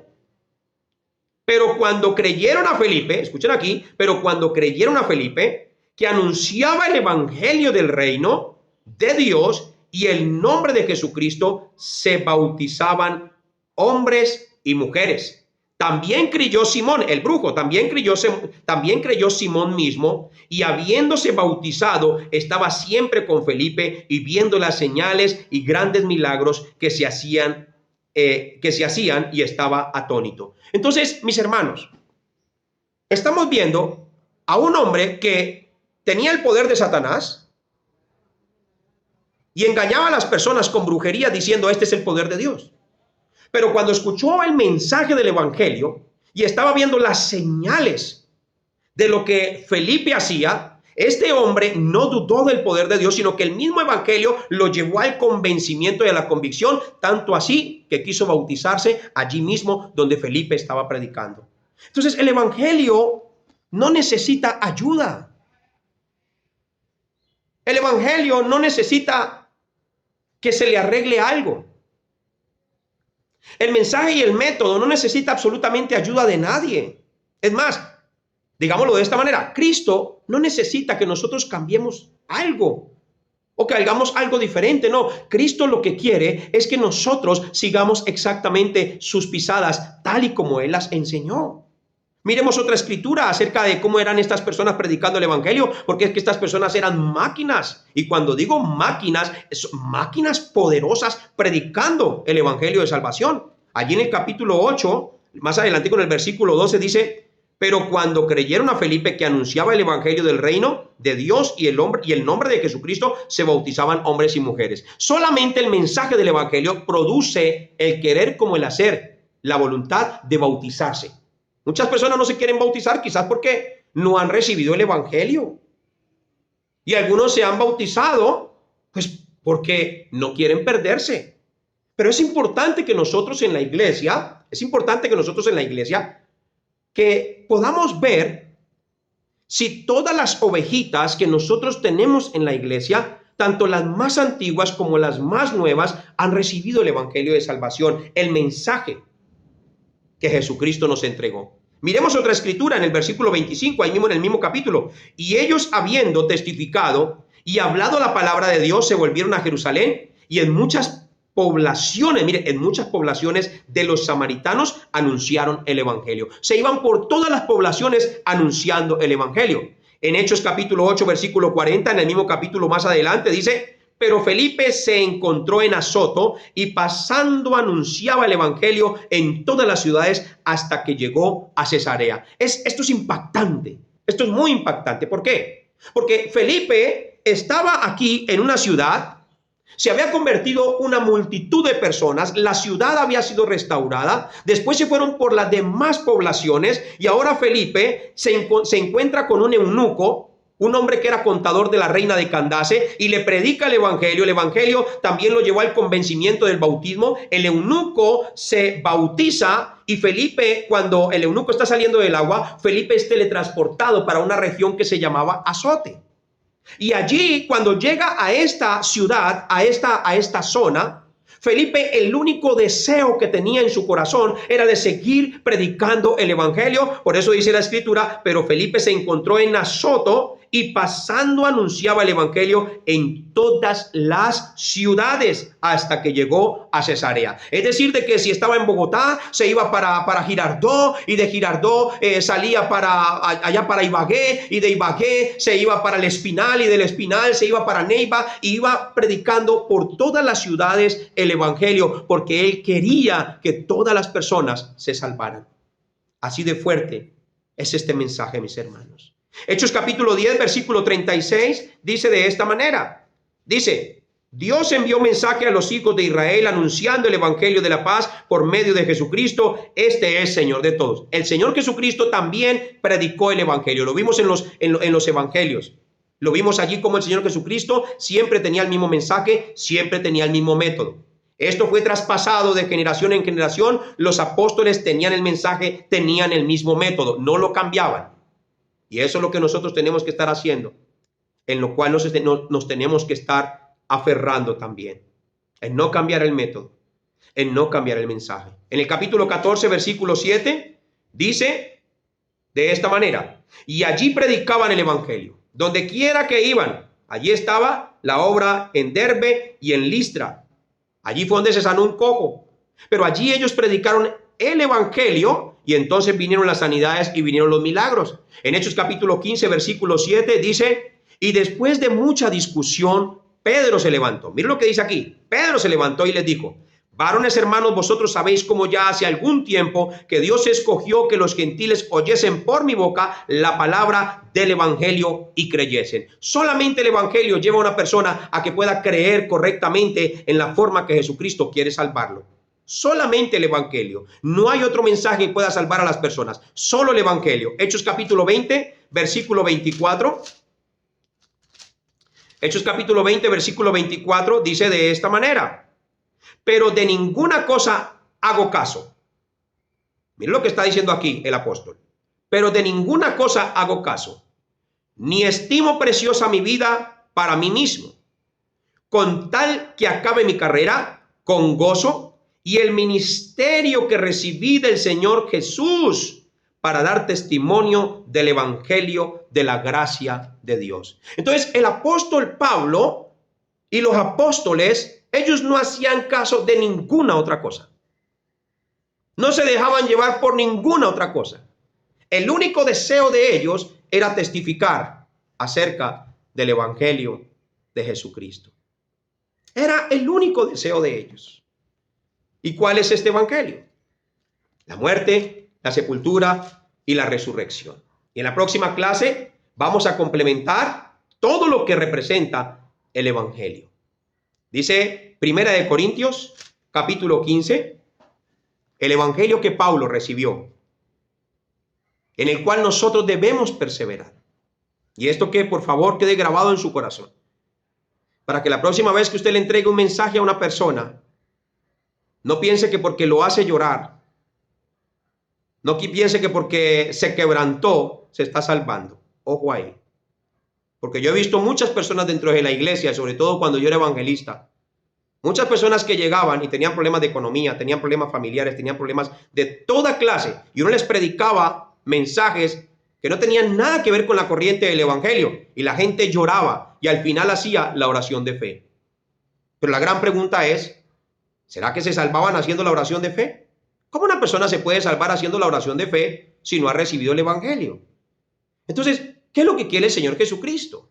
Pero cuando creyeron a Felipe, escuchen aquí, pero cuando creyeron a Felipe, que anunciaba el evangelio del reino de Dios y el nombre de Jesucristo, se bautizaban hombres y mujeres. También creyó Simón, el brujo, también creyó Simón mismo, y habiéndose bautizado, estaba siempre con Felipe y viendo las señales y grandes milagros que se hacían, y estaba atónito. Entonces, mis hermanos, estamos viendo a un hombre que tenía el poder de Satanás y engañaba a las personas con brujería diciendo: este es el poder de Dios. Pero cuando escuchó el mensaje del evangelio y estaba viendo las señales de lo que Felipe hacía, este hombre no dudó del poder de Dios, sino que el mismo evangelio lo llevó al convencimiento y a la convicción, tanto así que quiso bautizarse allí mismo donde Felipe estaba predicando. Entonces, el evangelio no necesita ayuda. El evangelio no necesita que se le arregle algo. El mensaje y el método no necesita absolutamente ayuda de nadie. Es más, digámoslo de esta manera: Cristo no necesita que nosotros cambiemos algo o que hagamos algo diferente. No, Cristo lo que quiere es que nosotros sigamos exactamente sus pisadas, tal y como Él las enseñó. Miremos otra escritura acerca de cómo eran estas personas predicando el evangelio, porque es que estas personas eran máquinas. Y cuando digo máquinas, son máquinas poderosas predicando el evangelio de salvación. Allí en el capítulo 8, más adelante con el versículo 12 dice: pero cuando creyeron a Felipe, que anunciaba el evangelio del reino de Dios y el nombre de Jesucristo, se bautizaban hombres y mujeres. Solamente el mensaje del evangelio produce el querer como el hacer, la voluntad de bautizarse. Muchas personas no se quieren bautizar, quizás porque no han recibido el evangelio. Y algunos se han bautizado, pues porque no quieren perderse. Pero es importante que nosotros en la iglesia, que podamos ver si todas las ovejitas que nosotros tenemos en la iglesia, tanto las más antiguas como las más nuevas, han recibido el evangelio de salvación, el mensaje que Jesucristo nos entregó. Miremos otra escritura en el versículo 25, ahí mismo en el mismo capítulo. Y ellos, habiendo testificado y hablado la palabra de Dios, se volvieron a Jerusalén, y en muchas poblaciones de los samaritanos anunciaron el evangelio. Se iban por todas las poblaciones anunciando el evangelio. En Hechos capítulo 8, versículo 40, en el mismo capítulo más adelante, dice: pero Felipe se encontró en Azoto, y pasando anunciaba el evangelio en todas las ciudades hasta que llegó a Cesarea. Esto es impactante. Esto es muy impactante. ¿Por qué? Porque Felipe estaba aquí en una ciudad, se había convertido una multitud de personas, la ciudad había sido restaurada, después se fueron por las demás poblaciones y ahora Felipe se encuentra con un eunuco, un hombre que era contador de la reina de Candace, y le predica el evangelio. El evangelio también lo llevó al convencimiento del bautismo. El eunuco se bautiza y Felipe, cuando el eunuco está saliendo del agua, Felipe es teletransportado para una región que se llamaba Azote. Y allí, cuando llega a esta ciudad, a esta zona, Felipe, el único deseo que tenía en su corazón era de seguir predicando el evangelio. Por eso dice la escritura, pero Felipe se encontró en Azoto y pasando anunciaba el evangelio en todas las ciudades hasta que llegó a Cesarea. Es decir, de que si estaba en Bogotá, se iba para Girardot, y de Girardot salía allá para Ibagué, y de Ibagué se iba para el Espinal, y del Espinal se iba para Neiva, y iba predicando por todas las ciudades el evangelio, porque él quería que todas las personas se salvaran. Así de fuerte es este mensaje, mis hermanos. Hechos capítulo 10, versículo 36, dice de esta manera. Dice, Dios envió mensaje a los hijos de Israel anunciando el evangelio de la paz por medio de Jesucristo. Este es Señor de todos. El Señor Jesucristo también predicó el evangelio. Lo vimos en los evangelios. Lo vimos allí como el Señor Jesucristo siempre tenía el mismo mensaje, siempre tenía el mismo método. Esto fue traspasado de generación en generación. Los apóstoles tenían el mensaje, tenían el mismo método, no lo cambiaban. Y eso es lo que nosotros tenemos que estar haciendo, en lo cual nos tenemos que estar aferrando también, en no cambiar el método, en no cambiar el mensaje. En el capítulo 14, versículo 7, dice de esta manera, y allí predicaban el evangelio, donde quiera que iban. Allí estaba la obra en Derbe y en Listra. Allí fue donde se sanó un cojo, pero allí ellos predicaron el evangelio. Y entonces vinieron las sanidades y vinieron los milagros. En Hechos capítulo 15, versículo 7 dice, y después de mucha discusión, Pedro se levantó. Miren lo que dice aquí. Pedro se levantó y les dijo, varones hermanos, vosotros sabéis cómo ya hace algún tiempo que Dios escogió que los gentiles oyesen por mi boca la palabra del evangelio y creyesen. Solamente el evangelio lleva a una persona a que pueda creer correctamente en la forma que Jesucristo quiere salvarlo. Solamente el evangelio. No hay otro mensaje que pueda salvar a las personas. Solo el evangelio. Hechos capítulo 20, versículo 24. Hechos capítulo 20, versículo 24 dice de esta manera. Pero de ninguna cosa hago caso. Miren lo que está diciendo aquí el apóstol. Pero de ninguna cosa hago caso. Ni estimo preciosa mi vida para mí mismo. Con tal que acabe mi carrera con gozo y el ministerio que recibí del Señor Jesús para dar testimonio del evangelio de la gracia de Dios. Entonces, el apóstol Pablo y los apóstoles, ellos no hacían caso de ninguna otra cosa. No se dejaban llevar por ninguna otra cosa. El único deseo de ellos era testificar acerca del evangelio de Jesucristo. Era el único deseo de ellos. ¿Y cuál es este evangelio? La muerte, la sepultura y la resurrección. Y en la próxima clase vamos a complementar todo lo que representa el evangelio. Dice Primera de Corintios, capítulo 15, el evangelio que Pablo recibió, en el cual nosotros debemos perseverar. Y esto que por favor quede grabado en su corazón, para que la próxima vez que usted le entregue un mensaje a una persona, no piense que porque lo hace llorar, no piense que porque se quebrantó se está salvando. Ojo ahí. Porque yo he visto muchas personas dentro de la iglesia, sobre todo cuando yo era evangelista, muchas personas que llegaban y tenían problemas de economía, tenían problemas familiares, tenían problemas de toda clase, y uno les predicaba mensajes que no tenían nada que ver con la corriente del evangelio, y la gente lloraba y al final hacía la oración de fe. Pero la gran pregunta es, ¿será que se salvaban haciendo la oración de fe? ¿Cómo una persona se puede salvar haciendo la oración de fe si no ha recibido el evangelio? Entonces, ¿qué es lo que quiere el Señor Jesucristo?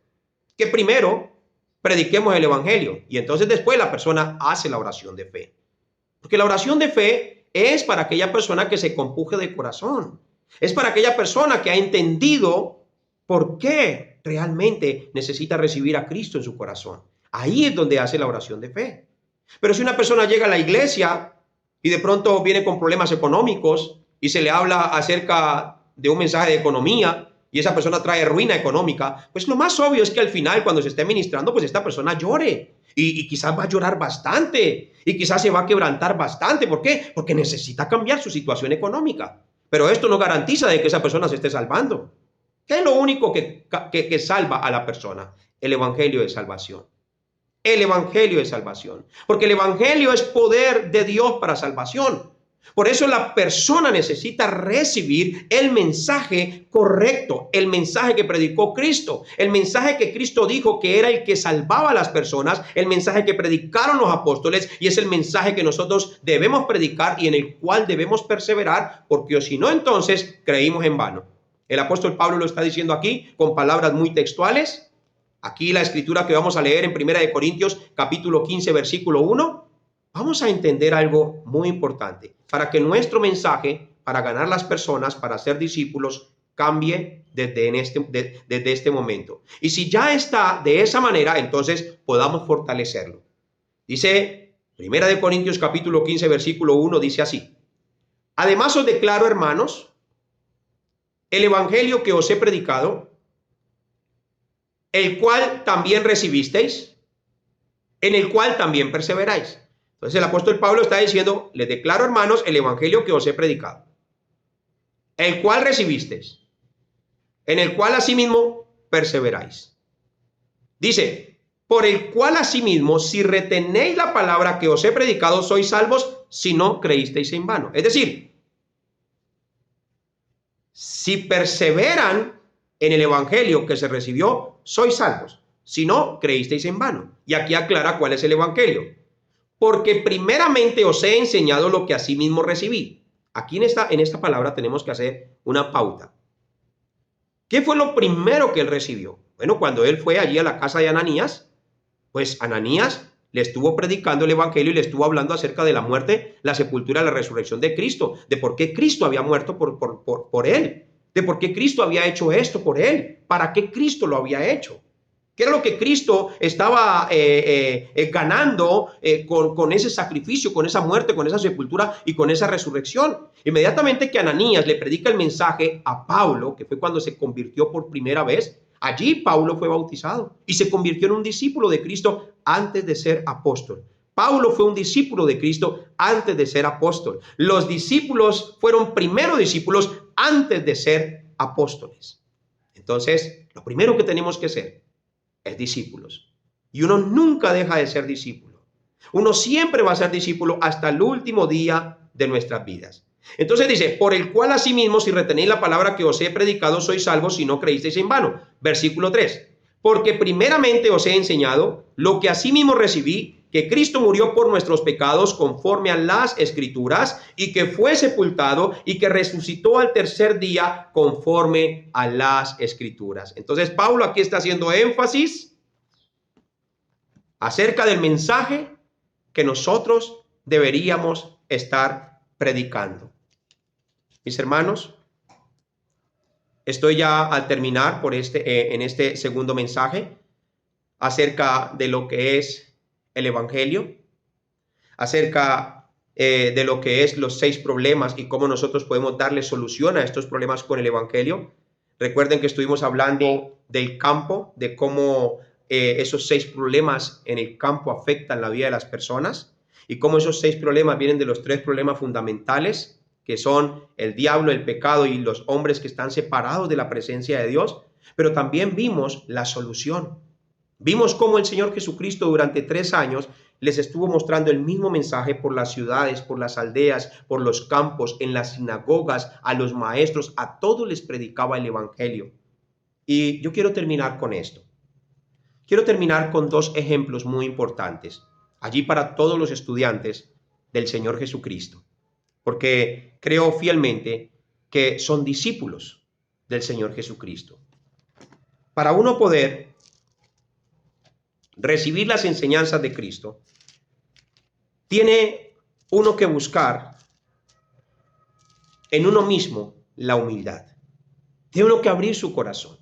Que primero prediquemos el evangelio y entonces después la persona hace la oración de fe. Porque la oración de fe es para aquella persona que se compuje de corazón. Es para aquella persona que ha entendido por qué realmente necesita recibir a Cristo en su corazón. Ahí es donde hace la oración de fe. Pero si una persona llega a la iglesia y de pronto viene con problemas económicos y se le habla acerca de un mensaje de economía y esa persona trae ruina económica, pues lo más obvio es que al final, cuando se esté ministrando, pues esta persona llore y quizás va a llorar bastante y quizás se va a quebrantar bastante. ¿Por qué? Porque necesita cambiar su situación económica. Pero esto no garantiza de que esa persona se esté salvando. ¿Qué es lo único que salva a la persona? El evangelio de salvación. El evangelio de salvación. Porque el evangelio es poder de Dios para salvación. Por eso la persona necesita recibir el mensaje correcto, el mensaje que predicó Cristo, el mensaje que Cristo dijo que era el que salvaba a las personas, el mensaje que predicaron los apóstoles, y es el mensaje que nosotros debemos predicar y en el cual debemos perseverar, porque si no, entonces creímos en vano. El apóstol Pablo lo está diciendo aquí con palabras muy textuales. Aquí la escritura que vamos a leer en 1 Corintios capítulo 15 versículo 1. Vamos a entender algo muy importante para que nuestro mensaje para ganar las personas, para ser discípulos, cambie desde este momento. Y si ya está de esa manera, entonces podamos fortalecerlo. Dice 1 Corintios capítulo 15 versículo 1, dice así: además os declaro, hermanos, el evangelio que os he predicado, el cual también recibisteis, en el cual también perseveráis. Entonces el apóstol Pablo está diciendo: les declaro, hermanos, el evangelio que os he predicado, el cual recibisteis, en el cual asimismo perseveráis. Dice: por el cual asimismo, si retenéis la palabra que os he predicado, sois salvos, si no creísteis en vano. Es decir, si perseveran en el evangelio que se recibió, sois salvos, si no creísteis en vano. Y aquí aclara cuál es el evangelio. Porque primeramente os he enseñado lo que asimismo recibí. Aquí en esta palabra tenemos que hacer una pauta. ¿Qué fue lo primero que él recibió? Bueno, cuando él fue allí a la casa de Ananías, pues Ananías le estuvo predicando el evangelio y le estuvo hablando acerca de la muerte, la sepultura y la resurrección de Cristo, de por qué Cristo había muerto por él, de por qué Cristo había hecho esto por él, para qué Cristo lo había hecho. ¿Qué era lo que Cristo estaba ganando con ese sacrificio, con esa muerte, con esa sepultura y con esa resurrección? Inmediatamente que Ananías le predica el mensaje a Pablo, que fue cuando se convirtió por primera vez, allí Pablo fue bautizado y se convirtió en un discípulo de Cristo antes de ser apóstol. Pablo fue un discípulo de Cristo antes de ser apóstol. Los discípulos fueron primero discípulos antes de ser apóstoles. Entonces, lo primero que tenemos que hacer es discípulos. Y uno nunca deja de ser discípulo. Uno siempre va a ser discípulo hasta el último día de nuestras vidas. Entonces dice: por el cual asimismo, si retenéis la palabra que os he predicado, sois salvos, si no creísteis en vano. Versículo 3. Porque primeramente os he enseñado lo que asimismo recibí, que Cristo murió por nuestros pecados conforme a las Escrituras, y que fue sepultado y que resucitó al tercer día conforme a las Escrituras. Entonces Pablo aquí está haciendo énfasis acerca del mensaje que nosotros deberíamos estar predicando. Mis hermanos, estoy ya al terminar en este segundo mensaje acerca de lo que es el evangelio, acerca de lo que es los 6 problemas y cómo nosotros podemos darle solución a estos problemas con el evangelio. Recuerden que estuvimos hablando del campo, de cómo esos 6 problemas en el campo afectan la vida de las personas y cómo esos 6 problemas vienen de los 3 problemas fundamentales, que son el diablo, el pecado y los hombres que están separados de la presencia de Dios. Pero también vimos la solución. Vimos cómo el Señor Jesucristo durante 3 años les estuvo mostrando el mismo mensaje por las ciudades, por las aldeas, por los campos, en las sinagogas, a los maestros, a todos les predicaba el evangelio. Y yo quiero terminar con esto. Quiero terminar con 2 ejemplos muy importantes, allí para todos los estudiantes del Señor Jesucristo, porque creo fielmente que son discípulos del Señor Jesucristo. Para uno poder recibir las enseñanzas de Cristo, tiene uno que buscar en uno mismo la humildad. Tiene uno que abrir su corazón.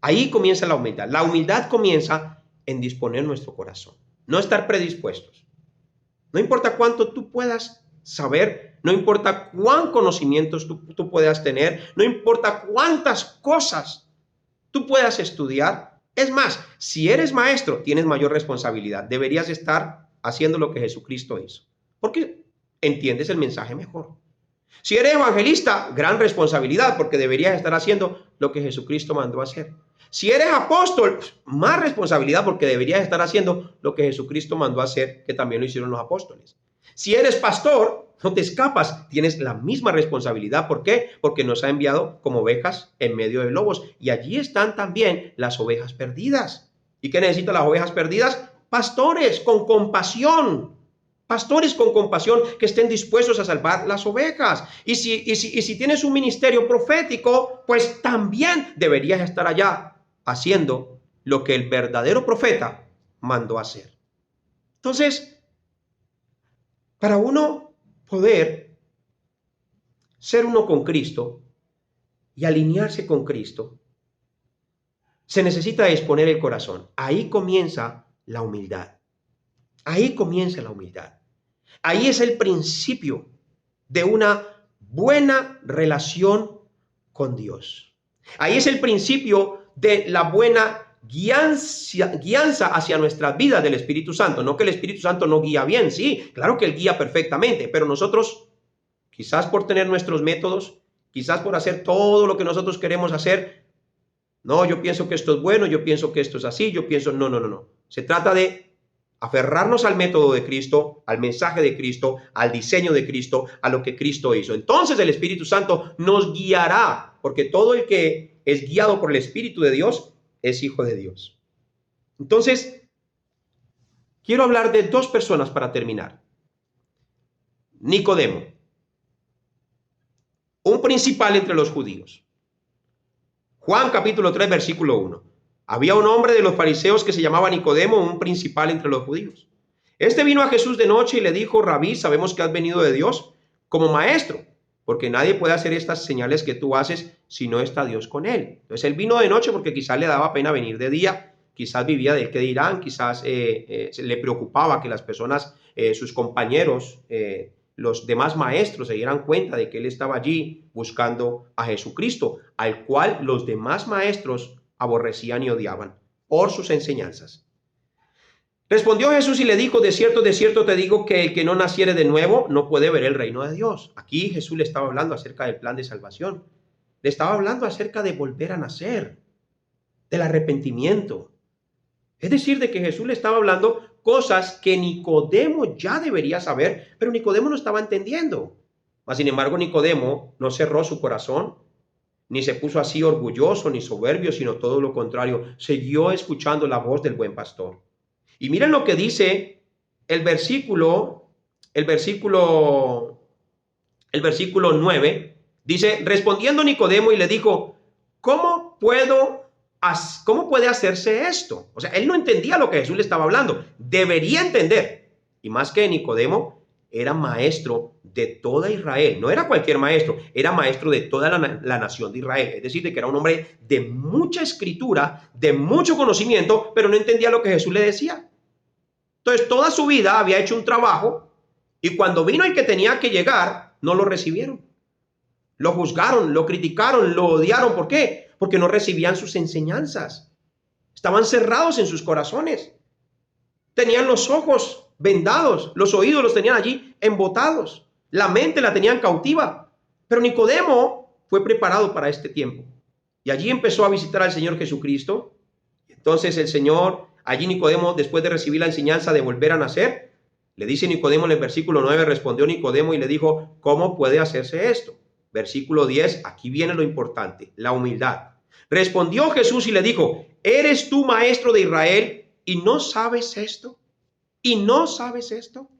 Ahí comienza la humildad. La humildad comienza en disponer nuestro corazón, no estar predispuestos. No importa cuánto tú puedas saber, no importa cuán conocimientos tú puedas tener, no importa cuántas cosas tú puedas estudiar. Es más, si eres maestro, tienes mayor responsabilidad. Deberías estar haciendo lo que Jesucristo hizo, porque entiendes el mensaje mejor. Si eres evangelista, gran responsabilidad, porque deberías estar haciendo lo que Jesucristo mandó a hacer. Si eres apóstol, más responsabilidad, porque deberías estar haciendo lo que Jesucristo mandó a hacer, que también lo hicieron los apóstoles. Si eres pastor, no te escapas, tienes la misma responsabilidad. ¿Por qué? Porque nos ha enviado como ovejas en medio de lobos. Y allí están también las ovejas perdidas. ¿Y qué necesitan las ovejas perdidas? Pastores con compasión. Pastores con compasión que estén dispuestos a salvar las ovejas. Y si tienes un ministerio profético, pues también deberías estar allá haciendo lo que el verdadero profeta mandó hacer. Entonces, para uno poder ser uno con Cristo y alinearse con Cristo, se necesita exponer el corazón. Ahí comienza la humildad. Ahí comienza la humildad. Ahí es el principio de una buena relación con Dios. Ahí es el principio de la buena guianza hacia nuestras vidas del Espíritu Santo. No que el Espíritu Santo no guía bien, sí, claro que Él guía perfectamente, pero nosotros, quizás por tener nuestros métodos, quizás por hacer todo lo que nosotros queremos hacer, no, yo pienso que esto es bueno, yo pienso que esto es así, yo pienso, no. Se trata de aferrarnos al método de Cristo, al mensaje de Cristo, al diseño de Cristo, a lo que Cristo hizo. Entonces el Espíritu Santo nos guiará, porque todo el que es guiado por el Espíritu de Dios es hijo de Dios. Entonces, quiero hablar de dos personas para terminar. Nicodemo, un principal entre los judíos. Juan capítulo 3, versículo 1. Había un hombre de los fariseos que se llamaba Nicodemo, un principal entre los judíos. Este vino a Jesús de noche y le dijo: Rabí, sabemos que has venido de Dios como maestro, porque nadie puede hacer estas señales que tú haces si no está Dios con él. Entonces él vino de noche porque quizás le daba pena venir de día, quizás vivía del qué dirán, quizás le preocupaba que las personas, sus compañeros, los demás maestros se dieran cuenta de que él estaba allí buscando a Jesucristo, al cual los demás maestros aborrecían y odiaban por sus enseñanzas. Respondió Jesús y le dijo: de cierto te digo que el que no naciere de nuevo no puede ver el reino de Dios. Aquí Jesús le estaba hablando acerca del plan de salvación. Le estaba hablando acerca de volver a nacer, del arrepentimiento. Es decir, de que Jesús le estaba hablando cosas que Nicodemo ya debería saber, pero Nicodemo no estaba entendiendo. Mas, sin embargo, Nicodemo no cerró su corazón, ni se puso así orgulloso ni soberbio, sino todo lo contrario, siguió escuchando la voz del buen pastor. Y miren lo que dice el versículo 9, dice: respondiendo Nicodemo y le dijo: ¿cómo puede hacerse esto? O sea, él no entendía lo que Jesús le estaba hablando, debería entender. Y más que Nicodemo, era maestro de toda Israel, no era cualquier maestro, era maestro de toda la nación de Israel, es decir, de que era un hombre de mucha escritura, de mucho conocimiento, pero no entendía lo que Jesús le decía. Entonces, toda su vida había hecho un trabajo y cuando vino el que tenía que llegar, no lo recibieron. Lo juzgaron, lo criticaron, lo odiaron. ¿Por qué? Porque no recibían sus enseñanzas. Estaban cerrados en sus corazones. Tenían los ojos vendados, los oídos los tenían allí embotados, la mente la tenían cautiva. Pero Nicodemo fue preparado para este tiempo. Y allí empezó a visitar al Señor Jesucristo. Entonces el Señor, allí Nicodemo, después de recibir la enseñanza de volver a nacer, le dice Nicodemo en el versículo 9, respondió Nicodemo y le dijo: ¿cómo puede hacerse esto? Versículo 10, aquí viene lo importante, la humildad. Respondió Jesús y le dijo: ¿eres tú maestro de Israel y no sabes esto? ¿Y no sabes esto?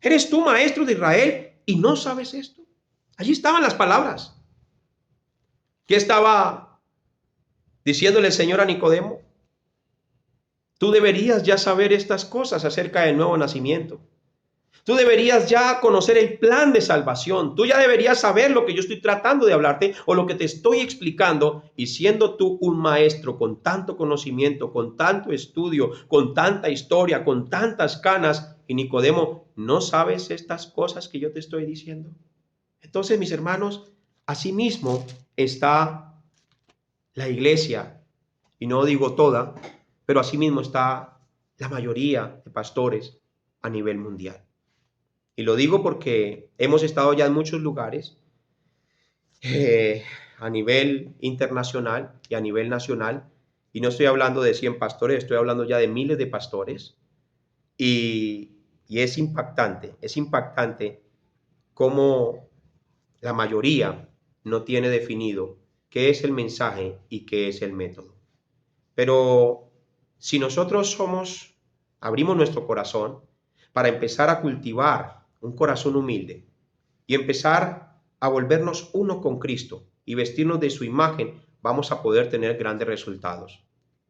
¿Eres tú maestro de Israel y no sabes esto? Allí estaban las palabras. ¿Qué estaba diciéndole el Señor a Nicodemo? Tú deberías ya saber estas cosas acerca del nuevo nacimiento. Tú deberías ya conocer el plan de salvación. Tú ya deberías saber lo que yo estoy tratando de hablarte o lo que te estoy explicando. Y siendo tú un maestro con tanto conocimiento, con tanto estudio, con tanta historia, con tantas canas, y Nicodemo, ¿no sabes estas cosas que yo te estoy diciendo? Entonces, mis hermanos, asimismo está la iglesia, y no digo toda, pero asimismo está la mayoría de pastores a nivel mundial. Y lo digo porque hemos estado ya en muchos lugares, a nivel internacional y a nivel nacional, y no estoy hablando de 100 pastores, estoy hablando ya de miles de pastores, y es impactante cómo la mayoría no tiene definido qué es el mensaje y qué es el método. Pero si nosotros abrimos nuestro corazón para empezar a cultivar un corazón humilde y empezar a volvernos uno con Cristo y vestirnos de su imagen, vamos a poder tener grandes resultados.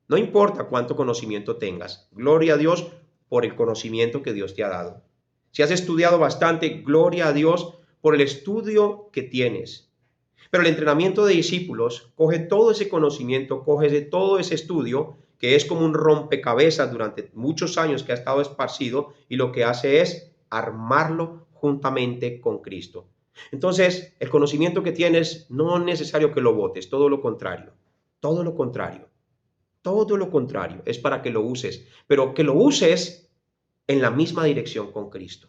No importa cuánto conocimiento tengas, gloria a Dios por el conocimiento que Dios te ha dado. Si has estudiado bastante, gloria a Dios por el estudio que tienes. Pero el entrenamiento de discípulos coge todo ese conocimiento, coge todo ese estudio, que es como un rompecabezas durante muchos años que ha estado esparcido, y lo que hace es armarlo juntamente con Cristo. Entonces, el conocimiento que tienes no es necesario que lo botes, todo lo contrario, todo lo contrario, todo lo contrario, es para que lo uses, pero que lo uses en la misma dirección con Cristo.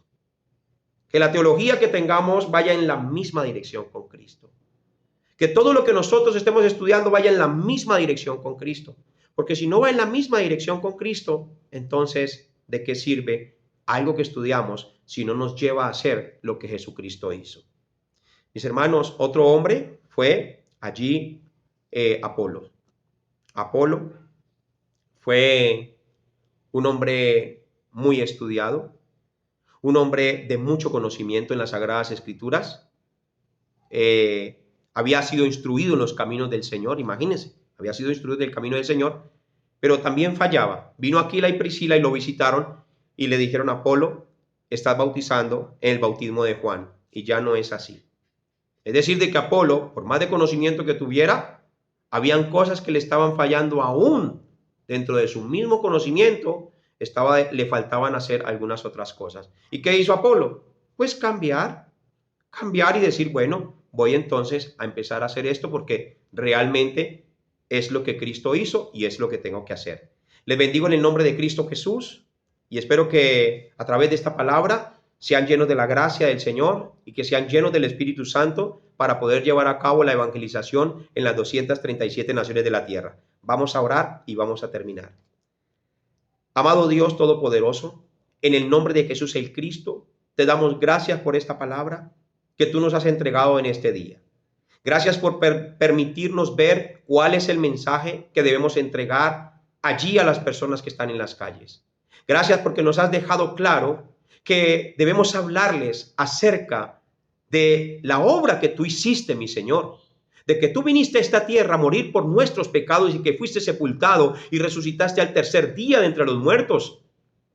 Que la teología que tengamos vaya en la misma dirección con Cristo. Que todo lo que nosotros estemos estudiando vaya en la misma dirección con Cristo. Porque si no va en la misma dirección con Cristo, entonces, ¿de qué sirve algo que estudiamos si no nos lleva a hacer lo que Jesucristo hizo? Mis hermanos, otro hombre fue allí Apolo. Apolo fue un hombre muy estudiado, un hombre de mucho conocimiento en las Sagradas Escrituras. Había sido instruido en los caminos del Señor, imagínense, había sido instruido en el camino del Señor, pero también fallaba. Vino Aquila y Priscila y lo visitaron y le dijeron a Apolo, estás bautizando en el bautismo de Juan, y ya no es así. Es decir, de que Apolo, por más de conocimiento que tuviera, habían cosas que le estaban fallando aún dentro de su mismo conocimiento, le faltaban hacer algunas otras cosas. ¿Y qué hizo Apolo? Pues cambiar y decir, bueno, voy entonces a empezar a hacer esto porque realmente es lo que Cristo hizo y es lo que tengo que hacer. Les bendigo en el nombre de Cristo Jesús y espero que a través de esta palabra sean llenos de la gracia del Señor y que sean llenos del Espíritu Santo para poder llevar a cabo la evangelización en las 237 naciones de la tierra. Vamos a orar y vamos a terminar. Amado Dios Todopoderoso, en el nombre de Jesús el Cristo, te damos gracias por esta palabra que tú nos has entregado en este día. Gracias por permitirnos ver cuál es el mensaje que debemos entregar allí a las personas que están en las calles. Gracias porque nos has dejado claro que debemos hablarles acerca de la obra que tú hiciste, mi Señor, de que tú viniste a esta tierra a morir por nuestros pecados y que fuiste sepultado y resucitaste al tercer día de entre los muertos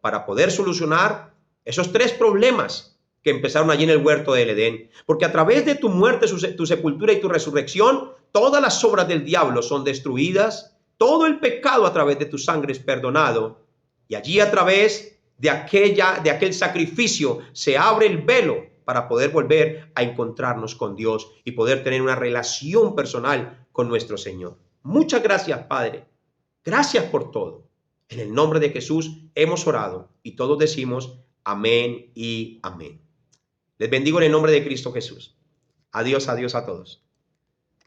para poder solucionar esos 3 problemas que empezaron allí en el huerto del Edén. Porque a través de tu muerte, tu sepultura y tu resurrección, todas las obras del diablo son destruidas, todo el pecado a través de tu sangre es perdonado, y allí a través de aquel sacrificio se abre el velo para poder volver a encontrarnos con Dios y poder tener una relación personal con nuestro Señor. Muchas gracias, Padre. Gracias por todo. En el nombre de Jesús hemos orado y todos decimos amén y amén. Les bendigo en el nombre de Cristo Jesús. Adiós, adiós a todos.